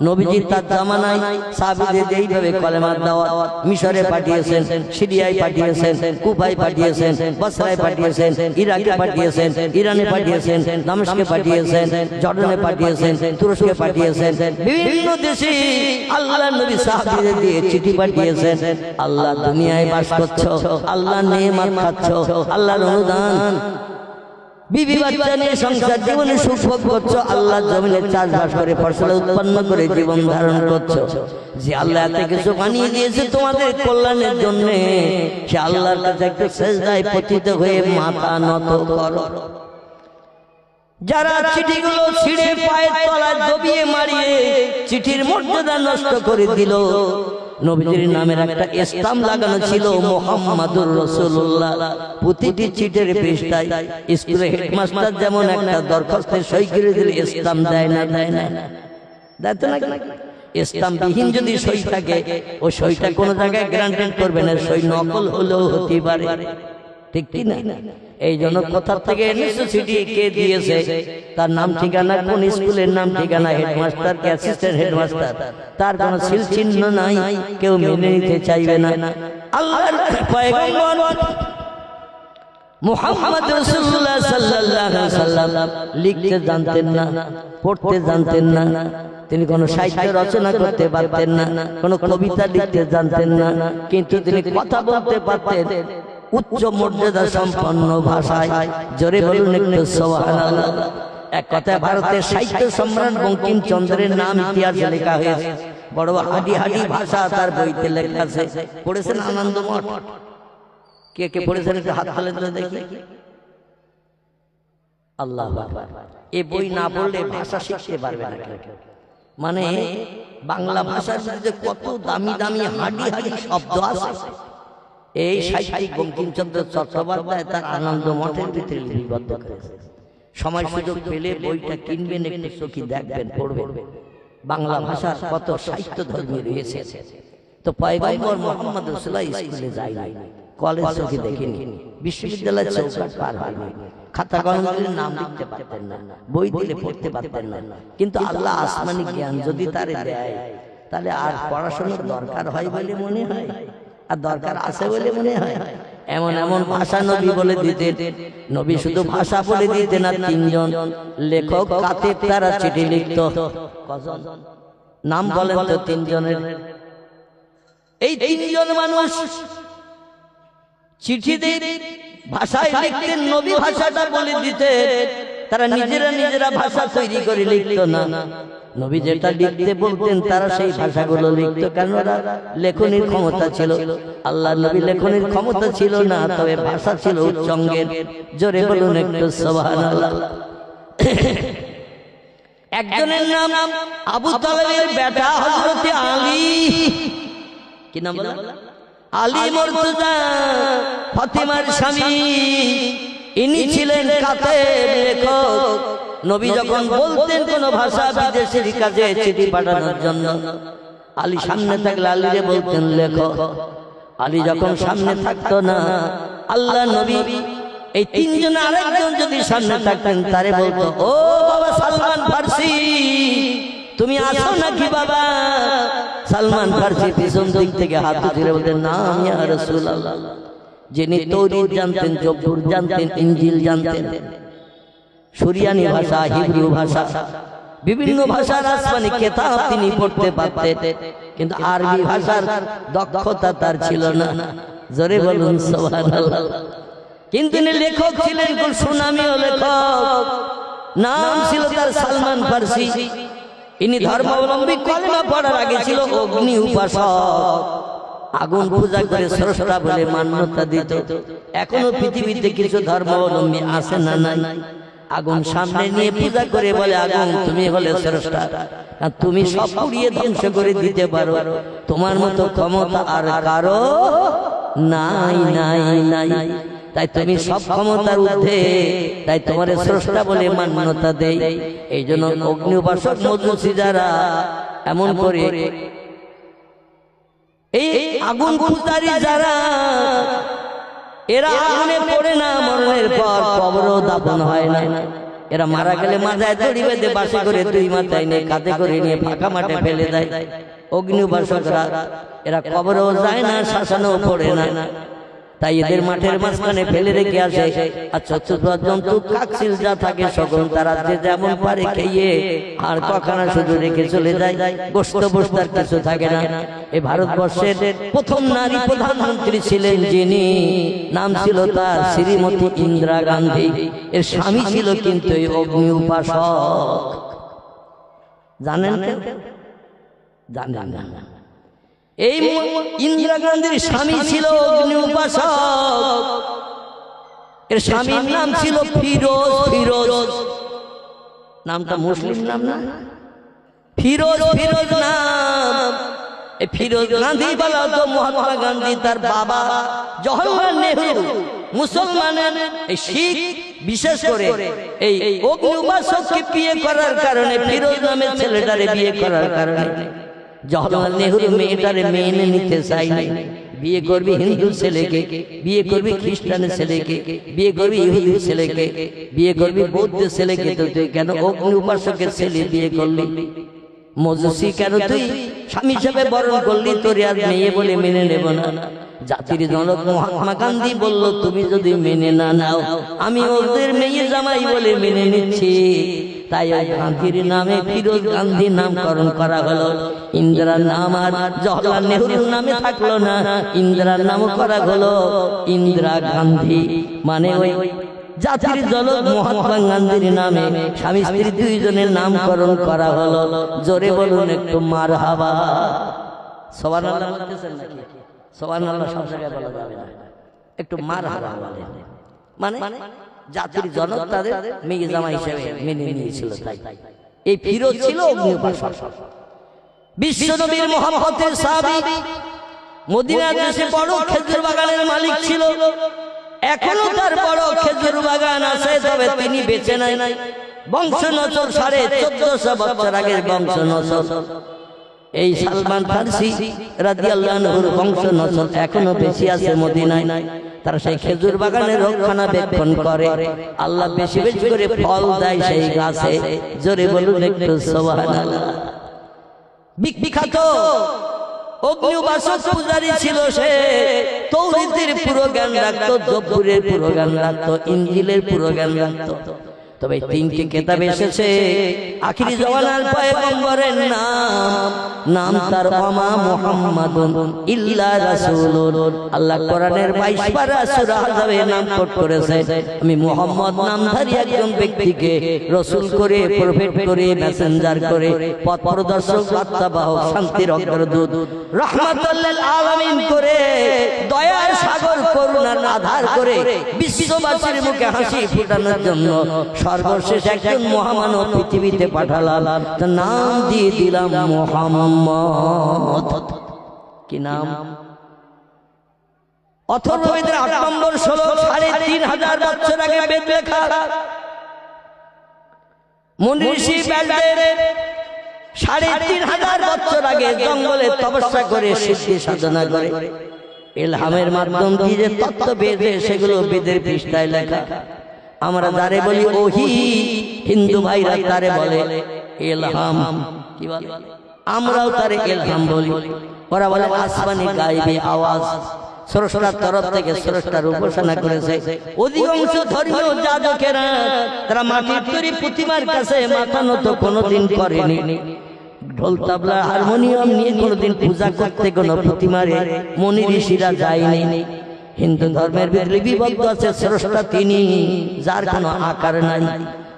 নবীজি তার জামানায় সাহাবীদের এইভাবে কলেমার দাওয়াত মিশরে পাঠিয়েছেন, সিরিয়ায় পাঠিয়েছেন, কুফায় পাঠিয়েছেন, বসরায় পাঠিয়েছেন, ইরাকে পাঠিয়েছেন, ইরানে পাঠিয়েছেন, দামেস্কে পাঠিয়েছেন, জর্ডানে পাঠিয়েছেন, তুরস্কে পাঠিয়েছেন। বিভিন্ন দেশে আল্লাহ নবী সাহাবীদের দিয়ে চিঠি পাঠিয়েছেন। আল্লাহ দুনিয়ায় বাস করছো, আল্লাহ নেয়ামত খাচ্ছো, আল্লাহর অনুদান বিবি বাচ্চা নিয়ে সংসার জীবনে সুখ ভোগ করছো, আল্লাহ জমিনে চাষবাস করে ফসল উৎপন্ন করে জীবন ধারণ করছো। যে আল্লাহ এত কিছু বানিয়ে দিয়েছে তোমাদের কল্যাণের জন্য, সে আল্লাহর কাছে একটু সেজদায় পতিত হয়ে মাথা নত করো। যারা চিঠিগুলো ছিঁড়ে পায়ের তলায় দবিয়ে মারিয়ে চিঠির মর্যাদা নষ্ট করে দিল, নবীজির নামের একটা স্টাম্প লাগানো ছিল মুহাম্মাদুর রাসূলুল্লাহ। প্রতিটি চিঠির পৃষ্ঠায় স্কুলের হেডমাস্টার যেমন একটা দরখাস্তে সই করে দিলে স্টাম্প দেয় না, দেয় তো না। স্টাম্প বিহীন যদি সই থাকে, ও সইটা কোনো জায়গায় গ্যারান্টি করবে না, সই নকল হলেও হতে পারে, ঠিক কি না? এই জন্য কোথা থেকে এনেছো চিঠি, কে দিয়েছে, তার নাম ঠিকানা, কোন স্কুলের নাম ঠিকানা, হেডমাস্টার কে অ্যাসিস্ট্যান্ট হেডমাস্টার, তার কোনো সিল চিহ্ন নাই, কেউ মেনে নিতে চাইবে না। আল্লাহর পয়গম্বর মুহাম্মদ রাসূলুল্লাহ সাল্লাল্লাহু আলাইহি ওয়াসাল্লাম লিখতে জানতেন না, পড়তে জানতেন না, তিনি কোনো সাহিত্য রচনা করতে পারতেন না, কোনো কবিতা লিখতে জানতেন না, কিন্তু তিনি কথা বলতে পারতেন উচ্চ মর্যাদা সম্পন্ন ভাষায়। জোরে বলুন একটু সুবহানাল্লাহ। এক কথায় ভারতের সাহিত্য সম্রাট বঙ্কিমচন্দ্রের নাম ইতিহাসে লেখা হয়েছে। বড় হাডি হাডি ভাষা তার বইতে লেখা আছে। পড়েছেন আনন্দমঠ? কে কে পড়েছেন একটু হাত তুলে তুলে দেখি। আল্লাহু আকবার। এই বই না পড়লে ভাষা শিখতে পারবে না কেউ। মানে বাংলা ভাষার মধ্যে কত দামি দামি হাডি হাডি শব্দ আছে, এই সাহিত্যিক বঙ্কিমচন্দ্র চট্টোপাধ্যায় তার আনন্দ মঠের ভিতরে লিপিবদ্ধ করেছে। সময় সুযোগ পেলে বইটা কিনবেন, একটু চোখে দেখবেন, পড়বেন। বাংলা ভাষার কত সাহিত্য ধর্মী রয়েছে। তো পয়গম্বর মুহাম্মদ রাসূলুল্লাহ স্কুলে যায়নি, কলেজ চোখে দেখেনি, বিশ্ববিদ্যালয়ের চৌকাঠ পার হয়নি, খাতা কলমের নাম লিখতে পারতেন না, বই দিলে পড়তে পারতেন না। কিন্তু আল্লাহ আসমানি জ্ঞান যদি তারে দেয়, তাহলে আর পড়াশোনার দরকার হয় বলে মনে হয়, আর দরকার আছে বলে মনে হয়। এমন এমন ভাষা নবী বলে দিতেন। নবী শুধু ভাষা বলে দিতেন না, তিনজন লেখক কাতেব তারা চিঠি লিখত। কজন নাম বলেন তো তিনজনের? এই তিনজন মানুষ চিঠি দিয়ে ভাষায় লিখতেন, নবী ভাষাটা বলে দিতেন। তারা নিজেরা ভাষা তৈরি করে লিখত না, নবী যেটা লিখতে বলতেন তারা সেই ভাষাগুলো লিখত। কেন? লেখনির ক্ষমতা ছিল। আল্লাহ নবী লেখনির ক্ষমতা ছিল না, তবে ভাষা ছিল উচ্চঙ্গের। জোরে বলুন একটু সুবহানাল্লাহ। একজনের নাম আবু তালেবের বেটা হযরত আলী, কি নাম বলা? আলী মুর্তজা ফাতিমার স্বামী। ইনি ছিলেন কাতেব, লেখক। নবী যখন বলতেন কোন ভাষা বিদেশের কাছে চিঠি পাঠানোর জন্য, আলী সামনে থাকলে আলীরে বলতেন লেখো। আলী যখন সামনে থাকতো না, আল্লাহ নবী এই তিনজন আরেকজন যদি সামনে থাকতেন তারে বলতো, ও বাবা সালমান ফার্সি, তুমি আসো নাকি বাবা? সালমান ফার্সি পিছন দিক থেকে হাত ধরে বলতেন, না ইয়া রাসূলুল্লাহ। যিনি তৌরাত জানতেন, জবুর জানতেন, ইনজিল জানতেন, সুরিয়ানি ভাষা, হিব্রু ভাষা, বিভিন্ন ভাষার আসমানি কিতাব তিনি পড়তে পারতেন, কিন্তু আরবি ভাষার দক্ষতা তার ছিল না। জোরে বলুন সুবহানাল্লাহ। কিন্তু তিনি লেখক ছিলেন, কোন সুনামী লেখক, নাম ছিল তার সালমান ফার্সি। ইনি ধর্মাবলম্বী, কলেমা পড়ার আগে ছিল অগ্নি উপাসক, আগুন পূজা করে স্রষ্টা বলে মান্যতা দিত। এখনো পৃথিবীতে কিছু ধর্মাবলম্বী আছে না নাই? আগুন সামনে নিয়ে পূজা করে বলে, আগুন তুমি হলে স্রষ্টা, আর তুমি সব পুড়িয়ে ধ্বংস করে দিতে পারো, তোমার মতো ক্ষমতা আর কারো নাই নাই নাই। তাই তুমি সব ক্ষমতার ঊর্ধ্বে, তাই তোমার স্রষ্টা বলে মান্যতা দেই। এই জন্য অগ্নি উপাসক মজুসি যারা এমন করে, এই আগুন পূজারী যারা, এরা আগুনে পড়ে না, মরণের পর কবরও দাফন হয় না। এরা মারা গেলে মাথায় দড়ি বেঁধে বাসে করে দুই মাথায় নিয়ে কাঁধে করে নিয়ে ফাঁকা মাঠে ফেলে দেয়। অগ্নি উপাসকরা এরা কবরও যায় না, শ্মশানেও পড়ে না। তাই এদের মাঠের মাঝখানে ফেলে রেখে আসে। আর চতুর্থ জন্তু কাকশিল যা থাকে সকল তারা যে যেমন পারে খেয়ে আর কখনো শুধু রেখে চলে যায়। গোস্ত বস্তার কিছু থাকে না। এই ভারতবর্ষের প্রথম নারী প্রধানমন্ত্রী ছিলেন যিনি, নাম ছিল তার শ্রীমতী ইন্দিরা গান্ধী। এর স্বামী ছিল কিন্তু এই অগ্নি উপাসক। জানেন? জানেন না? এই ইন্দিরা গান্ধীর স্বামী ছিল অগ্নি উপাসক। এর স্বামীর নাম ছিল ফিরোজ। ফিরোজ নামটা মুসলিম নাম না? ফিরোজ, ফিরোজ নাম। এই ফিরোজ গান্ধী বলা তো মহাত্মা গান্ধী, তার বাবা জওহরলাল নেহরু মুসলমানের এই শিখ, বিশেষ করে এই অগ্নি উপাসককে বিয়ে করার কারণে, ফিরোজ নামের ছেলেটারে বিয়ে করার কারণে জওহরলাল নেহরু মেয়েটারে মেনে নিতে চাইনি। বিয়ে করবি হিন্দু ছেলেকে, বিয়ে করবি খ্রিস্টানের ছেলেকে, বিয়ে করবি ইহুদি ছেলেকে, বিয়ে করবি বৌদ্ধ ছেলেকে, তো তুই কেন অগ্নি উপাসকের ছেলে বিয়ে করলি? মজুসি কেন তুই স্বামী হিসেবে বরণ করলি? তোর আর মেয়ে বলে মেনে নেব না। জাতির জনক মহাত্মা গান্ধী বলল, তুমি যদি মেনে না নাও, আমি ওদের মেয়ে জামাই বলে মেনে নিচ্ছি। তাই ওই গান্ধীর নামে ফিরোজ গান্ধী নামকরণ করা হলো। ইন্দিরার নাম আর জওহরলাল নেহরুর নামে থাকলো না, ইন্দিরার নাম করা হলো ইন্দিরা গান্ধী। মানে ওই জাতির জনক মহাত্মা গান্ধীর নামে স্বামী স্ত্রী দুইজনের নামকরণ করা হলো। জোরে বলুন একটু মারহাবা। সুবহানাল্লাহ বলতেছেন নাকি? সুবহানাল্লাহ সব জায়গায় বলা যাবে না, একটু মারহাবা বলেন। মানে জাতির জনক তাদের মেয়ে জামাই হিসেবে মেনে নিয়েছিল। তাই এই ফিরোজ ছিল অগ্নি উপাসক, বিশ্ব নবীর মহব্বতের সাহাবী, মদিনার দেশে বড় খেজুর বাগানের মালিক ছিল। এখনো তার বড় খেজুর বাগান আছে, তবে তিনি বেঁচে নাই। বংশ নসল 1450 বছর আগের বংশ নসল। এই সালমান ফার্সি রাদিয়াল্লাহু আনহুর বংশ নসল এখনো বেশি আছে মদিনায়। তারা সেই খেজুর বাগানের রক্ষণাবেক্ষণ করে। আল্লাহ বেশি বেশি করে ফল দেয় সেই গাছে। জোরে বলুন একটু সুবহানাল্লাহ। বিখ্যাত অগ্নি উপাসক পূজারী ছিল সে। তাওরাতের পুরো জ্ঞান রাখতো, জবুরের পুরো জ্ঞান রাখতো, ইনজিলের পুরো জ্ঞান রাখতো। তবে তিনটি কিতাব এসেছে আখিরি জামানার পয়গম্বরের নাম তার ওমা মুহাম্মাদুন ইল্লা রাসূলুন। আল্লাহ কোরআনের 22 পারা সূরা আহজাবে নাম কোট করেছে। আমি মুহাম্মদ নামধারী একজন ব্যক্তিকে রাসূল করে, প্রফেট করে, মেসেঞ্জার করে, পথ প্রদর্শক, বার্তাবাহক, শান্তির অগ্রদূত, রাহমাতুল লিল আলামিন করে, দয়ার সাগর, করুণার আধার করে বিশ্ববাসীর মুখে হাসি ফোটানোর জন্য সর্বশেষ একজন মহামানব পৃথিবীতে পাঠালাম, তার নাম দিয়ে দিলাম মুহাম্মদ। কি নাম? অথর্ববেদের 8 নম্বর শ্লোক, 3500 বছর আগে বেদ লেখা। মুনি ঋষি ব্যাসদেব 3500 বছর আগে জঙ্গলে তপস্যা করে সিদ্ধি সাধনা করে ইলহামের মাধ্যম দিয়ে যে তত্ত্ব বেদে, সেগুলো বেদের পৃষ্ঠায় লেখা। আমরা যারে বলি ওহি, হিন্দু ভাইরা তারে বলে ইলহাম। কি বলে? আমরাও তারে ইলহাম বলি, ওরা বলে আসমানি গায়বী আওয়াজ। স্রষ্টার তরফ থেকে স্রষ্টার উপাসনা করেছে। অধিকাংশ ধর্মীয় যাজকেরা তারা মাটির তৈরি প্রতিমার কাছে মাথা নত কোনোদিন করেনি। ঢোল তাবলা হারমোনিয়াম নিয়ে কোনোদিন পূজা করতে কোনো প্রতিমারে মুনি ঋষিরা যায়নি। হিন্দু ধর্মের লিপিবদ্ধ আছে স্রষ্টা তিনি, যার কোনো আকার নাই।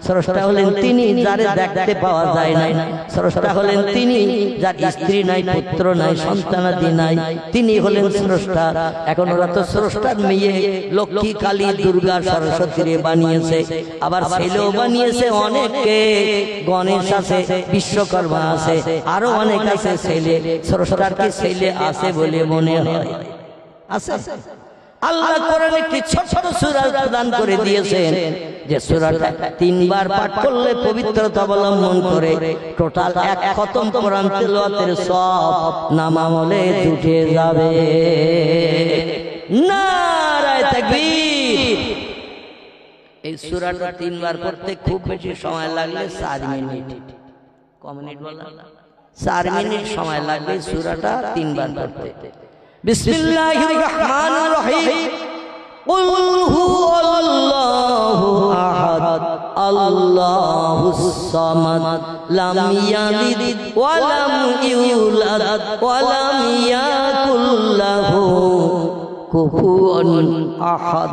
স্রষ্টা হলেন তিনি, যারে দেখতে পাওয়া যায় না। স্রষ্টা হলেন তিনি, যার স্ত্রী নাই, পুত্র নাই, সন্তানাদি নাই। তিনি হলেন স্রষ্টা। এখন ওরা তো স্রষ্টার মেয়ে লক্ষ্মী, কালী, দুর্গা, সরস্বতী বানিয়েছে, আবার ছেলেও বানিয়েছে অনেককে। গণেশ আছে, বিশ্বকর্মা আছে, আরো অনেক আছে ছেলে। স্রষ্টার কি ছেলে আছে বলে মনে হয়? আছে। আল্লাহ কোরআনে একটি ছোট সূরা প্রদান করে দিয়েছেন, যে সূরাটা 3 বার পাঠ করলে পবিত্রতা অবলম্বন করে টোটাল 1 খতম কোরআন তেলাওয়াতের সওয়াব নামামলে জুটে যাবে। নারায়ে তাকবীর। এই সূরাটা 3 বার পড়তে খুব বেশি সময় লাগলে 4 মিনিট। কম মিনিট বললাম? 4 মিনিট সময় লাগবে সূরাটা 3 বার পড়তে। বিসমিল্লাহির রহমানির রহিম। কুল হুয়াল্লাহু আহাদ আল্লাহুস সামাদ লাম ইয়ালিদ ওয়া লাম ইউলাদ ওয়া লাম ইয়াকুল লাহু কুফুয়ান আহাদ।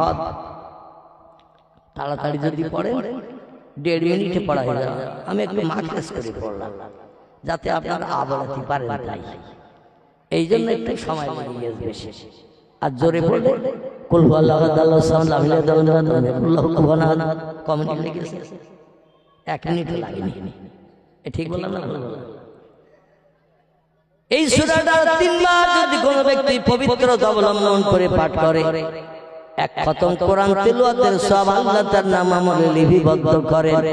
তাড়াতাড়ি যদি পড়েন 1.5 মিনিটে পড়া হয়ে যাবে। আমি একটু মাখলেস করে পড়লাম যাতে আপনারা আবরাতে পারেন, তাই এই জন্য একটু সময় লেগে গেছে বেশি। আর জোরে পড়লে কুল হুয়াল্লাহু আহাদ আল্লাহুস সামাদ লাম ইয়ালিদ ওয়া লাম ইউলাদ ওয়া লাম ইয়াকুল লাহু কুফুয়ান আহাদ। কম মিনিট লেগে গেছে? 1 মিনিট লাগেনি। ঠিক বললাম না? এই সূরাটা 3 বার যদি কোনো ব্যক্তি পবিত্রতা অবলম্বন করে পাঠ করে, 1 খতম কোরআন তেলাওয়াতের সওয়াব আল্লাহ তার নাম আমলে লিপিবদ্ধ করেন।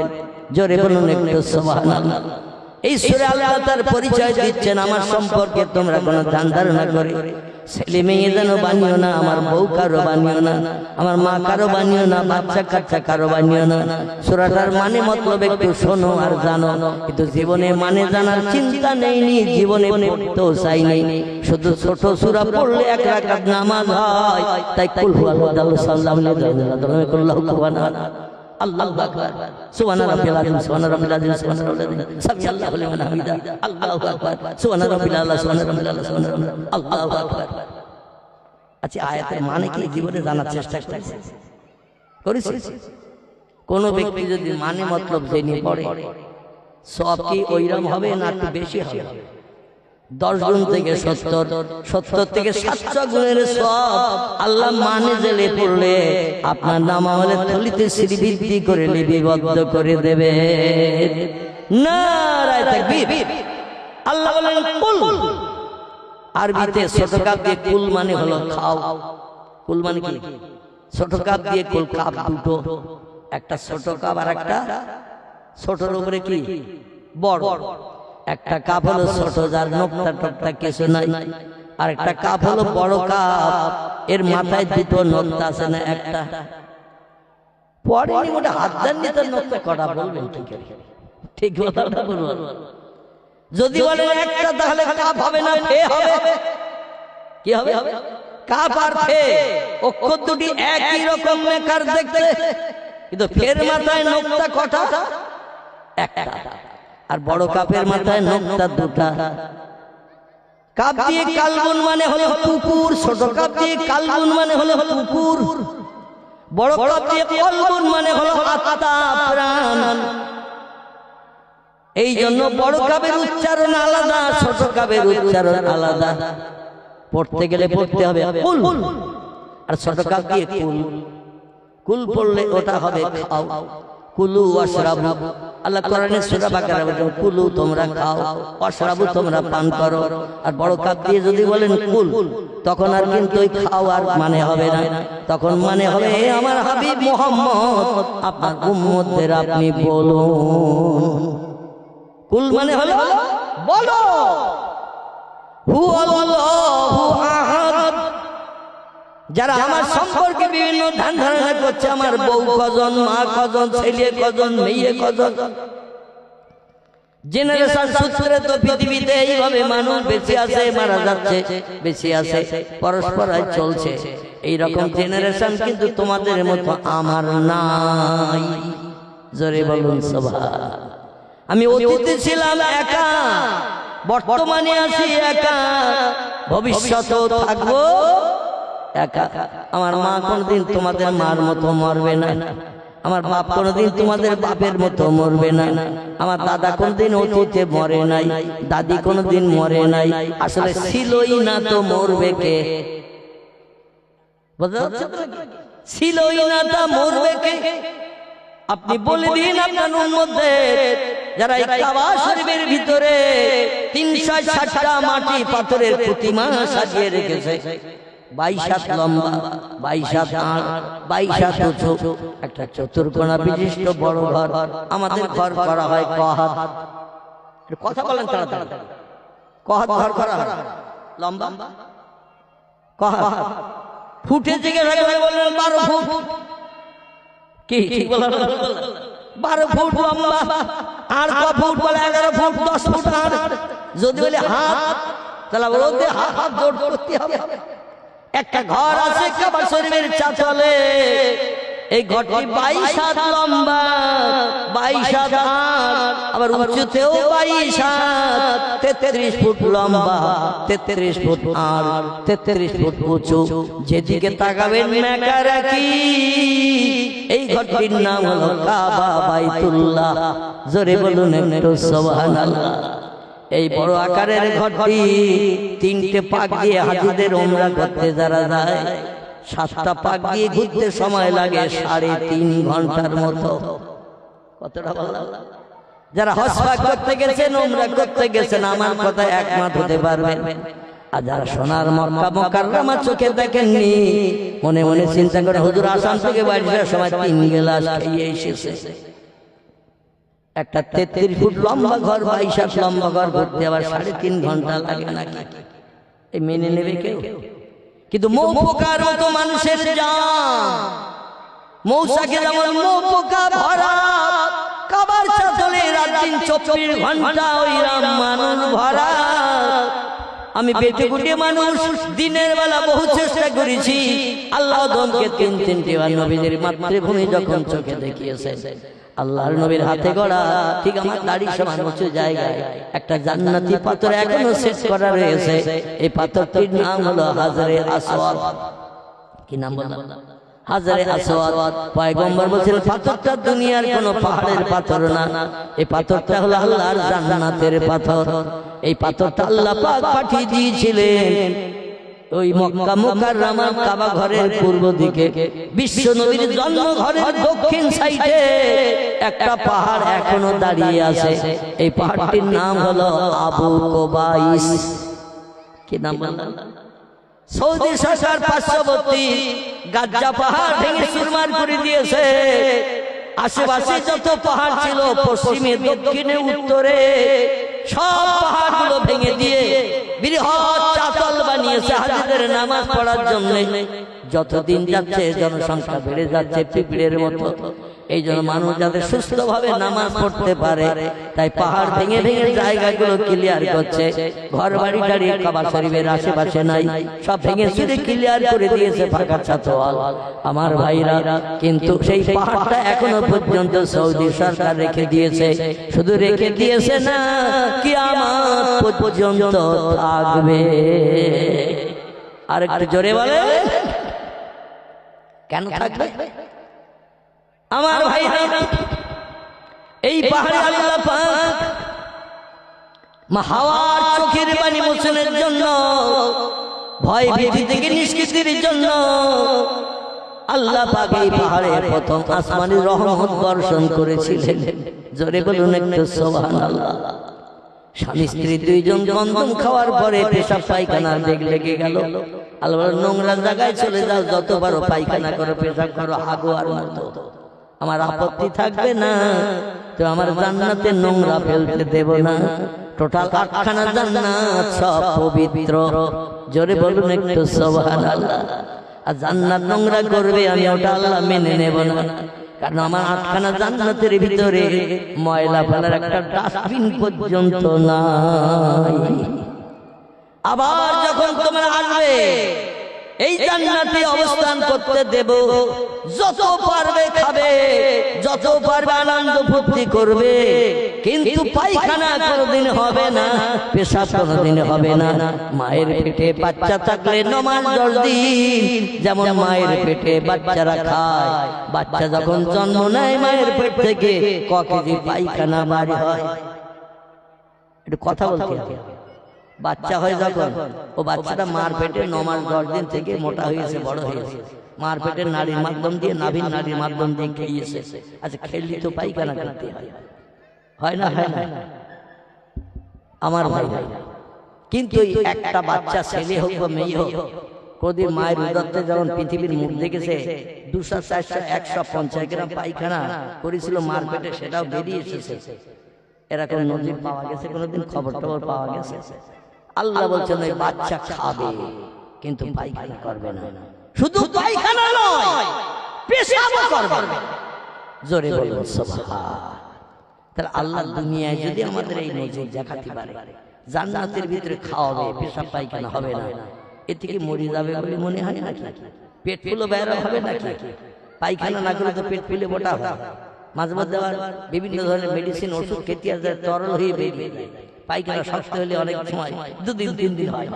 জোরে বলুন একটু সুবহানাল্লাহ। এই সূরা আল্লাহ তার পরিচয় দিচ্ছেন, আমার সম্পর্কে তোমরা কোনো ধ্যান ধারণা করে ছেলে মেয়ে যেন বানিও না, আমার বউ কারো বানিও না, আমার মা কারো বানিও না, বাচ্চা কাচ্চা কারো বানিও না। সূরাটার মানে মতলব একটু শোনো আর জানো, কিন্তু জীবনে মানে জানার চিন্তা নেই, জীবনে পড়তেও চাই নেই। শুধু ছোট সূরা পড়লে 1 রাকাত নামাজ হয়। তাই কুল হুয়াল্লাহু আল্লাহু আকবার, সুবহান রাব্বিল আযীম, সুবহান রাব্বিল আযীম, সুবহান রাব্বিল আযীম, সামিআল্লাহু লিমান হামিদা, আল্লাহু আকবার, সুবহান রাব্বিল আলা, সুবহান রাব্বিল আলা, সুবহান রাব্বিল আল্লাহু আকবার। আচ্ছা, আয়াতের মানে কি জীবনে জানার চেষ্টা করেছি? কোন ব্যক্তি যদি মানে মতলব জেনে পড়ে, সওয়াব কি ওইরকম হবে না একটু বেশি হবে? 10 গুণ থেকে 70, 70 থেকে 700 গুণের সওয়াব আল্লাহ মানে জেলে পড়লে আপনার নাম আমলে থলিতে শ্রীবৃদ্ধি করে লিপিবদ্ধ করে দেবে। নারায়ে তাকবীর। আল্লাহ বলেন কুল। আরবিতে ছোট কাপ দিয়ে কুল মানে হলো খাও। কুল মানে কি? ছোট কাপ দিয়ে কুল, কাপ দুটো, একটা ছোট কাপ আর একটা ছোটর উপরে কি বড়। একটা কাপ হলো ছোট, যার নোকতা টোকতা কিছু নাই, আর একটা কাপ হলো বড় কাপ, এর মাথায় দুটো নোকতা আছে না একটা। পড়েনি ওটা হাত দেননি, তার নোকতা কটা বলবেন? ঠিক কথাটা বলবেন। যদি বলেন একটা, তাহলে কাপ হবে না, ফে হবে। কি হবে? কাপ আর ফে অক্ষর দুটি একই রকম মেকার দেখতে, কিন্তু ফের মাথায় নোকতা কটা? একটা। আর বড় কাপের মাথায় নোকতা দুটা। কাপ দিয়ে কালবুন মানে হলো পুকুর, ছোট কাপ দিয়ে কালবুন মানে হলো পুকুর, বড় কাপ দিয়ে কলবুন মানে হলো আত্মা, প্রাণ। এই জন্য বড় কাপের উচ্চারণ আলাদা, ছোট কাপের উচ্চারণ আলাদা। পড়তে গেলে পড়তে হবে কুল, আর ছোট কাপ দিয়ে কুল। কুল পড়লে ওটা হবে খাও, কুলু ওয়াশরাবু, আল্লাহ কোরআনে সূরা বাকারা বলেন কুলু তোমরা খাও, ওয়াশরাবু তোমরা পান করো। আর বড় কাপ দিয়ে যদি বলেন কুল, তখন আর কিন্তু ওই খাওয়ার মানে হবে না, তখন মানে হবে হে আমার হাবিব মুহাম্মদ আপনার উম্মতদের আপনি বলুন। কুল মানে হলো বলো, হু আল্লাহু আহাদ। যারা আমার সম্পর্কে বিভিন্ন ধ্যান ধারণা করছে, আমার বউ কজন, মা কজন, ছেলে কজন, মেয়ে কজন, জেনারেশন সূত্রে তো পৃথিবীতে এইভাবে মানুষ বেঁচে আছে, মারা যাচ্ছে, বেঁচে আছে, পরস্পর চলছে। এইরকম জেনারেশন কিন্তু তোমাদের মতো আমার নাই। জোরে বলুন সুবহান। আমি অতীতে ছিলাম একা, বর্তমানে আছি একা, ভবিষ্যতেও থাকবো একা। আমার মা কোনদিন তোমাদের মার মতো মরবে না, আমার বাপ কোনদিন তোমাদের বাপের মতো মরবে না, আমার দাদা কোনদিন অতীতে মরে নাই, দাদি কোনদিন মরে নাই। আসলে ছিলই না তো মরবে কে? বুঝতে পারছেন? ছিলই না তা মরবে কে? আপনি বলে দিন আপনার উম্মতদের যারা এই কাবা শরীফের ভিতরে 360টা মাটি পাথরের প্রতিমা সাজিয়ে রেখেছে, 22 হাত লম্বা, 22 হাত আড়, 22 হাত উঁচু, একটা চতুর্কোণা বিশিষ্ট বড় ঘর। আমাদের ঘর করা হয় কহাত। কথা বলেন তাড়াতাড়ি। কহাত ঘর করা হয় লম্বা, কহাত ফুটে থেকে বললেন 12 ফুট। কি ঠিক বললেন? 12 ফুট লম্বা। আর ক ফুট বলে? 11 ফুট 10 ফুট। আর যদি বলে হাত, তাহলে বলতে হাত জোড় করতে হবে। একটা ঘর আছে কাবা শরীফের চাতলে, এই ঘরটি 22 হাত লম্বা, 22 হাত আড়, আবার উঁচুতেও 22 হাত, 33 ফুট লম্বা, 33 ফুট আড়, 33 ফুট উঁচু। যেদিকে তাকাবেন মেকারাকি। এই ঘরটির নাম হলো কাবা বাইতুল্লাহ। জোরে বলুন একটু সুবহানাল্লাহ। এই বড় আকারের ঘরটি 3টে পাক দিয়ে হাজীদের উমরা করতে যারা যায়, 7টা পাক দিয়ে ঘুরতে সময় লাগে 3.5 ঘন্টার মতো। কতটা বললাম? যারা হজ পাক করতে গেছেন, উমরা করতে গেছেন, আমার কথা একমত হতে পারবেন। আর যারা সোনার মক্কা মুকাররমা চোখে দেখেননি, মনে মনে চিন্তা করে হুজুর আসাম থেকে বাড়ি আসার সময় 3 গ্লাস খেয়ে এসেছে। একটা 33 ফুট লম্বা ঘর, 22 হাত লম্বা ঘর ঘুরতে আবার 3.5 ঘন্টা লাগে নাকি? এই মেনে নেবে কেউ? কিন্তু মৌ পোকার মতো মানুষের জান, মৌসাকে যেমন মৌ পোকা ভরা, কাবার চাতলে রাত দিন 24 ঘন্টা ওই রাম মানুষ ভরা। আমি বেটে গুটে মানুষ, দিনের বেলা বহু চেষ্টা করেছি। আল্লাহ দমকে 3-3টি নবীদের মাতৃভূমি যখন চোখে দেখিয়েছে, আল্লাহর নবীর হাতে গড়া ঠিক আমার দাড়ি সমান উঁচু জায়গায় একটা জান্নাতি পাথর এখনো সেট করা রয়েছে। এই পাথরটির নাম হলো হাজরে আসওয়াদ। কি নাম বললাম? হাজরে আসওয়াদ। পয়গম্বর বলেছেন পাথরটা দুনিয়ার কোনো পাহাড়ের পাথর না, এই পাথরটা হলো আল্লাহর জান্নাতের পাথর। এই পাথরটা আল্লাহ পাক পাঠিয়ে দিয়েছিলেন ওই মক্কা মুকাররমার কাবা ঘরের পূর্ব দিকে, বিশ্ব নবীর জন্ম ঘরের দক্ষিণ সাইডে একটা পাহাড় এখনো দাঁড়িয়ে আছে। এই পাহাড়টির নাম হলো আবু কুবাইস। কি নাম বললাম? সৌদি সরকার পার্শ্ববর্তী গাজ্জা পাহাড় ভেঙে চুরমার করে দিয়েছে। আশেপাশে যত পাহাড় ছিল, পশ্চিমে, দক্ষিণে, উত্তরে, সব পাহাড়গুলো ভেঙে দিয়ে বৃহৎ চাতাল বানিয়েছে হাজীদের নামাজ পড়ার জন্য। যতদিন যাচ্ছে জনসংখ্যা বেড়ে যাচ্ছে পিঁপড়ের মতো। এই জন্য মানুষ যাতে সুস্থভাবে নামাজ পড়তে পারে, তাই পাহাড় ভেঙে ভেঙে জায়গাগুলো ক্লিয়ার করছে। ঘর বাড়ি টাড়ি কাবা শরীফের আশেপাশে নাই, সব ভেঙে চুরে ক্লিয়ার করে দিয়েছে, ফাঁকা চাতওয়াল। আমার ভাইরা, কিন্তু সেই পাহাড়টা এখনো পর্যন্ত সৌদি সরকার রেখে দিয়েছে। শুধু রেখে দিয়েছে না, কিয়ামত পর্যন্ত থাকবে। আর একটু জোরে বলে, কেন থাকবে? আমার ভাইরা, এই পাহাড়ে আল্লাহ পাক হাওয়ার চোখের পানি মোচনের জন্য, ভয় ভীতি থেকে নিষ্কৃতির জন্য আল্লাহ পাক এই পাহাড়ে প্রথম আসমানি রহমত বর্ষণ করেছিলেন। জোরে বলুন একটু সুবহানাল্লাহ। স্বামী স্ত্রী দুইজন গন্ধম খাওয়ার পরে পেশাব পায়খানা লেগে গেল। আল্লাহ নোংরা জায়গায় চলে যাও, যতবার পায়খানা করো পেশাব করো হাগো আর মতো, আমার আপত্তি থাকবে না, তো আমার জান্নাতে নোংরা ফেলতে দেব না। টোটাল 8খানা জান্নাত সব পবিত্র। জোরে বলুন একটু সুবহানাল্লাহ। আর জান্নাত নোংরা করবে আমি ওটা আল্লাহ মেনে নেব না, কারণ আমার 8খানা জান্নাতের ভিতরে ময়লা ফেলার একটা ডাস্টবিন পর্যন্ত নাই। আবার যখন তোমরা আসবে এই জান্নাতে অবস্থান করতে দেব, যত পারবে খাবে, যত পারবে আনন্দ ফুর্তি করবে, কিন্তু পায়খানা কোনোদিন হবে না, পেশাব কোনোদিন হবে না। মায়ের পেটে বাচ্চা থাকলে নমাজ 10 দিন, যেমন মায়ের পেটে বাচ্চারা খায়, বাচ্চা যখন জন্ম নেয় মায়ের পেট থেকে ক কেজি পায়খানা বাড়ি হয়। একটু কথা বলতে হবে। বাচ্চা হয় যখন, ও বাচ্চাটা মার পেটে 9 মাস 10 দিন থেকে মোটা হয়েছে, বড় হয়েছে, মার পেটের নাড়ির মাধ্যম দিয়ে, নাভির নাড়ির মাধ্যম দিয়ে খেয়েছে। আচ্ছা খেললি তো পায়খানা করতে হয় না? হয় না আমার ভাই? কিন্তু একটা বাচ্চা ছেলে হোক বা মেয়ে হোক, কোনদিন মায়ের উদরতে যখন পৃথিবীর মুখ দেখেছে 200, 400, 150 গ্রাম পায়খানা করেছিল মার পেটে, সেটাও বেরিয়ে এসেছে। এরকম নজির পাওয়া গেছে? কোনোদিন খবর টবর পাওয়া গেছে? আল্লাহ বলছেন ওই বাচ্চা খাবে কিন্তু পায়খানা করবে না। শুধু পায়খানা নয়, পেশাবও করবে না। জোরে বলুন সুবহান। তাহলে আল্লাহ দুনিয়ায় যদি আমাদের এই নজির দেখাতে পারে, জান্নাতের ভিতরে খাওয়াবে, পেশাব পায়খানা হবে না, এ থেকে মরে যাবে বলে মনে হয় নাকি? পেট ফুলে বেরো হবে নাকি? পায়খানা না করে তো পেট ফুলে মোটা হয়। মাঝে মধ্যে আবার বিভিন্ন ধরনের মেডিসিন ওষুধ খেতে যায়, তরল হয়ে বেরিয়ে যায়। পায়খানা শক্ত হলে অনেক সময় 2 দিন 3 দিন হয়,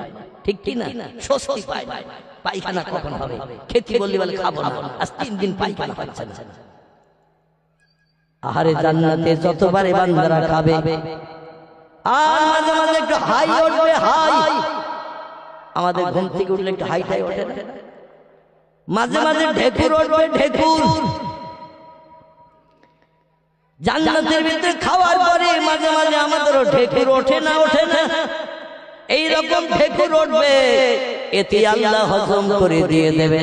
ঠিক কি না? স্বস্তি পায় না। পায়খানা কখন হবে? খেতে বললে বলে খাবো না, আজ 3 দিন পায়খানা হচ্ছে না। আহারে জান্নাতে যতবারে বান্দারা খাবে, আর মাঝে মাঝে একটু হাই উঠবে, হাই। আমাদের ঘুম থেকে উঠলে একটু হাইটাই ওঠে না? মাঝে মাঝে ঢেকুর উঠবে, ঢেকুর। জান্নাতের ভিতরে খাওয়ার পরে মাঝে মাঝে আমাদেরও ঢেকুর ওঠে না? ওঠে না? এইরকম ঢেকুর উঠবে, এতে আল্লাহ হজম করে দিয়ে দেবে।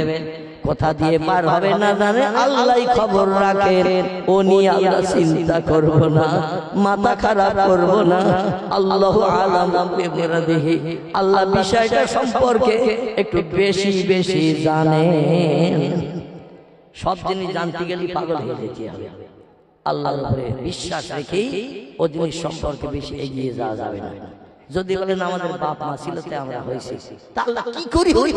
কোথা দিয়ে পার হবে না জানে আল্লাহই খবর রাখেন। ও নিয়ে আল্লাহ চিন্তা করব না, মাথা খারাপ করব না। আল্লাহু আলাম বিমারাদিহি, আল্লাহ বিষয়টা সম্পর্কে একটু বেশি বেশি জানেন। সব জিনিস জানতে গেলে পাগল হয়ে যেতে হবে। আল্লাহর উপরে বিশ্বাস রেখেই ও জিনিস সম্পর্কে বেশি এগিয়ে যাওয়া যাবে না। যদি বলেন আমাদের বাপ মা ছিল তাই আমরা হয়েছি, তা আল্লাহ কি করি হই?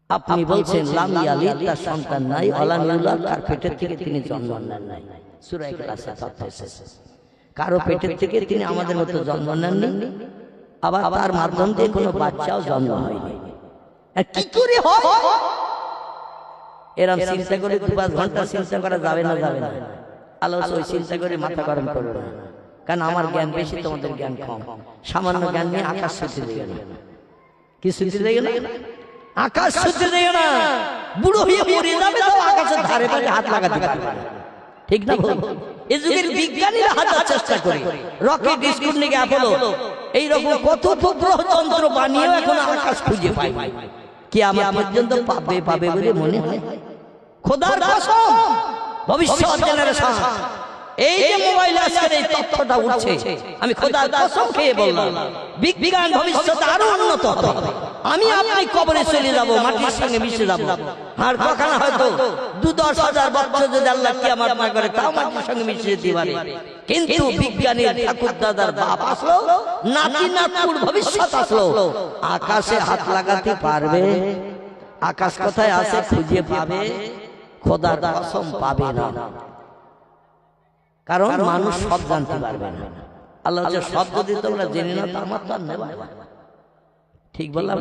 আপনি বলছেন লাম ইয়ালিদ, তার সন্তান নাই, ওয়ালাম ইউলাদ, তার পেটের থেকে তিনি জন্ম নেন নাই। সূরা ইখলাসে তথ্য এসেছে। কারো পেটের থেকে তিনি আমাদের মতো জন্ম নেননি, আবার তার মাধ্যম দিয়ে কোনো বাচ্চাও জন্ম হয়নি। কি করে হয়? এরকম চিন্তা করে 2-5 ঘন্টা চিন্তা করা যাবে না? যাবে না। আল্লাহ ওই চিন্তা করে মাথা গরম করবে না, কারণ আমার জ্ঞান বেশি, তোমাদের জ্ঞান কম। সামান্য জ্ঞান নিয়ে আকাশ ছুটে দেবে না। কি ছুটে দেবে না? আকাশ ছুটে দেবে না। বুড়ো হয়ে মরে যাবে তো আকাশের ধারে পাশে হাত লাগাতে পারবে না, ঠিক না? এই যুগের বিজ্ঞানীরা হাজার চেষ্টা করে, রকেট, স্পুটনিক, অ্যাপোলো, এইরকম কত উপগ্রহ যন্ত্র বানিয়েও এখন আকাশ খুঁজে পায় না। কিয়ামত পর্যন্ত পাবে পাবে বলে মনে হয়। খোদার কসম, ভবিষ্যৎ জেনারেশন, এই যে মোবাইল আজকের এই তথ্যটা উঠছে, আমি খোদার কসম খেয়ে বললাম বিজ্ঞান ভবিষ্যতে আরো উন্নত হবে। আমি আপনি কবরে চলে যাব, মাটির সঙ্গে মিশে যাব, আর কখনো হয়তো 2-10 হাজার বছর যদি আল্লাহ কিয়ামত না করে তাও মাটির সঙ্গে মিশে যেতে পারে। কিন্তু বিজ্ঞানীর ঠাকুর দাদার বাপ আসলো, নাতি নাতকুর ভবিষ্যৎ আসলো, আকাশে হাত লাগাতে পারবে? আকাশ কোথায় আছে খুঁজে পাবে? খোদার কসম পাবে না, কারণ মানুষ সব জানতে পারবে না। আল্লাহ যে সব যদি তোমরা জেনে না, আমার তো আর নেবা। ঠিক বললাম?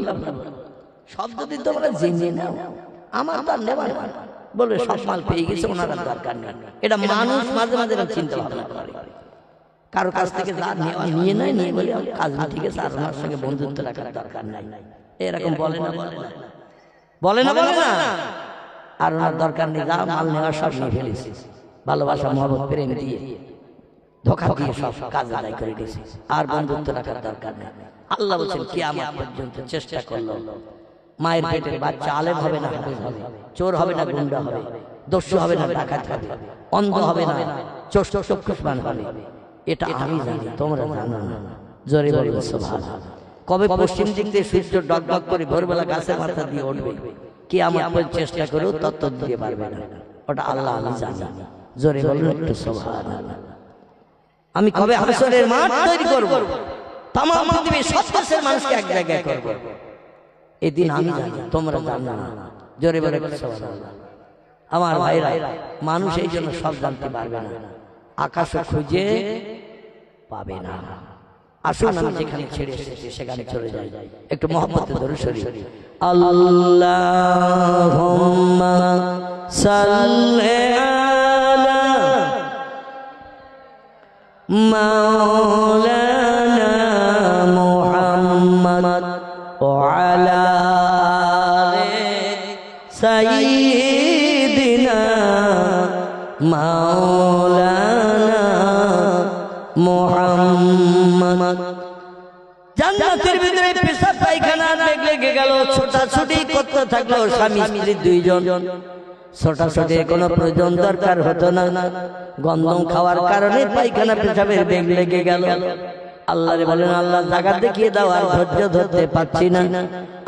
সব যদি তোমরা জেনে নাও, আমার তো আর নেবা না। বলবে সব মাল পেয়ে গেছে, ওনার দরকার নেই। এটা মানুষ মাঝে মাঝে চিন্তা ভাবনা করে। কারো কাছ থেকে যা নেওয়া নিয়ে নেয়, নিয়ে বলে কাজ ঠিক আছে, আর ওনার সঙ্গে বন্ধুত্ব রাখার দরকার নাই, এরকম বলে না? বলে না? বলে না বলে না, আর ওনার দরকার নেই, যা মাল নেওয়া সব নিয়ে ফেলেছি, ভালোবাসা মহব্বত প্রেম দিয়ে ধোঁকা দিয়ে সব কাজ আদায় করে দিয়েছি, আর বন্ধুত্ব রাখার দরকার নেই। আল্লাহ বলছেন কিয়ামত পর্যন্ত চেষ্টা করলো, মায়ের পেটের বাচ্চা আলেম হবে না হাফেজ হবে, চোর হবে না গুন্ডা হবে, দস্যু হবে না ডাকাত হবে, অন্ধ হবে না চক্ষুষ্মান হবে, এটা আমি জানি, তোমরা জানো না। জোরে বলুন সুবহানাল্লাহ। কবে পশ্চিম দিক থেকে সূর্য ডগডগ করে ভোরবেলা গাছের মাথা দিয়ে উঠবে, কিয়ামত পর্যন্ত চেষ্টা করেও তত্ত্ব দিতে পারবে না, ওটা আল্লাহ আমি জানি। জোরে বলুন একটু সুবহানাল্লাহ। আমি কবে হাসরের মাঠ তৈরি করব, তামাম পৃথিবীর সব দেশের মানুষকে এক জায়গায় করব, এদিন আমি জানি, তোমরা জানো না। জোরে বলে সুবহানাল্লাহ। আমার ভাইরা, মানুষ এই জন্য সব জানতে পারবে না, আকাশ খুঁজে পাবে না। আসুন আমি যেখানে ছেড়ে এসেছি সেখানে চলে যাই, একটু মহব্বতে দরুদ শরীফ। আল্লাহুম্মা সাল্লি আলা মাওলানা মুহাম্মদ ওয়া আলা আলি সাইয়্যিদিনা মাওলানা মুহাম্মদ। জান্নাতের ভিতরে পেশাব পায়খানা লেগে গেল, ছোটাছুটি করতে থাকলো স্বামী স্ত্রী দুইজন, ছোটাছুটির কোনো প্রয়োজন দরকার হতো না, গন্ধম খাওয়ার কারণে পায়খানা পেশাবের বেগ লেগে গেল। আল্লাহরে বলেন, আল্লাহ জায়গা দেখিয়ে দাও, আর ধৈর্য ধরতে পারছি না,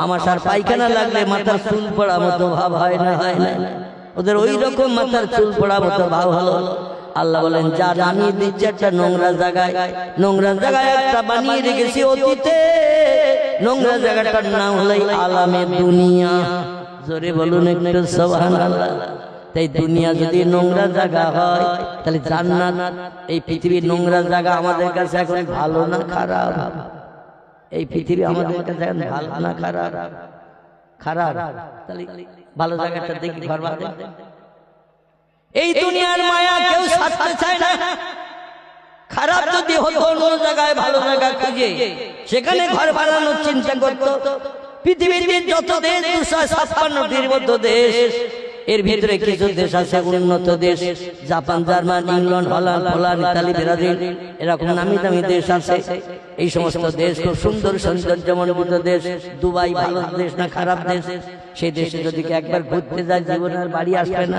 আমার সার পায়খানা লাগলে মাথার চুল পড়া মতো ভাব হয় না, হয় না, ওদের ওই রকম মাথার চুল পড়া মতো ভাব হলো। আল্লাহ বলেন, যা বানিয়ে দিচ্ছে একটা নোংরা জায়গায়, নোংরা জায়গায় একটা বানিয়ে রেখেছি অতীতে, নোংরা জায়গাটার নাম হলো আলামে দুনিয়া। জোরে বলুন একটু সুবহানাল্লাহ। তাই দুনিয়া যদি নোংরা জায়গা হয়, তাহলে জান্নাত, এই পৃথিবীর নোংরা জায়গা আমাদের কাছে এখন ভালো না খারাপ? এই পৃথিবী আমাদের কাছে এখন ভালো না খারাপ? খারাপ। তাহলে ভালো জায়গাটা দেখি ঘর বাঁধে। এই দুনিয়ার মায়া কেউ ছাড়তে চায় না। খারাপ যদি হতো অন্য জায়গায় ভালো জায়গা খুঁজে সেখানে ঘর বানানোর চিন্তা করতো। পৃথিবীতে যত দেশ 256টির মতো দেশ, এর ভিতরে কিছু দেশ আছে উন্নত দেশ, Japan, German, England, Holland, Poland, Italy, Brazil, এরকম নামি দামি দেশ আছে। এই সমস্ত দেশ খুব সুন্দর সৌন্দর্যমণ্ডিত দেশ। দুবাই ভালো দেশ না খারাপ দেশ? সেই দেশে যদি একবার ঘুরতে যায় জীবনে আর বাড়ি আসবে না,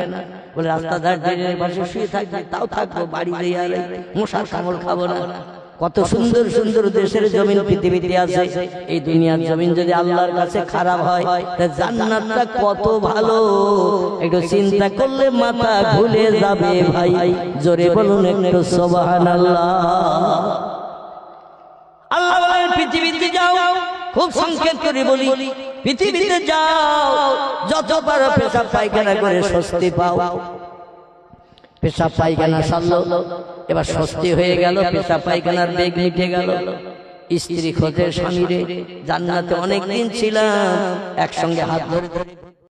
বলে রাস্তা ধার ট্রেনের পাশে শুয়ে থাকবে, তাও থাকবো, বাড়ি দিয়ে আর মশার কামড় খাবো না। কত সুন্দর সুন্দর দেশের জমিন পৃথিবীতে আছে। এই দুনিয়ার জমিন যদি আল্লাহর কাছে খারাপ হয়, তা জান্নাতটা কত ভালো, একটু চিন্তা করলে মাথা ভুলে যাবে ভাই। জোরে বলুন একটু সুবহানাল্লাহ। আল্লাহ বলেন, পৃথিবীতে যাও, খুব সংক্ষেপ করে বলি, পৃথিবীতে যাও, যত পারো পেশাব পায়খানা করে স্বস্তি পাও। পেশাব পায়খানা সারলো, এবার স্বস্তি হয়ে গেল, পেশাব পায়খানার বেগ মিটে গেল। স্ত্রী খোঁজে স্বামীরে, জান্নাতে অনেকদিন ছিলাম, একসঙ্গে হাত ধরে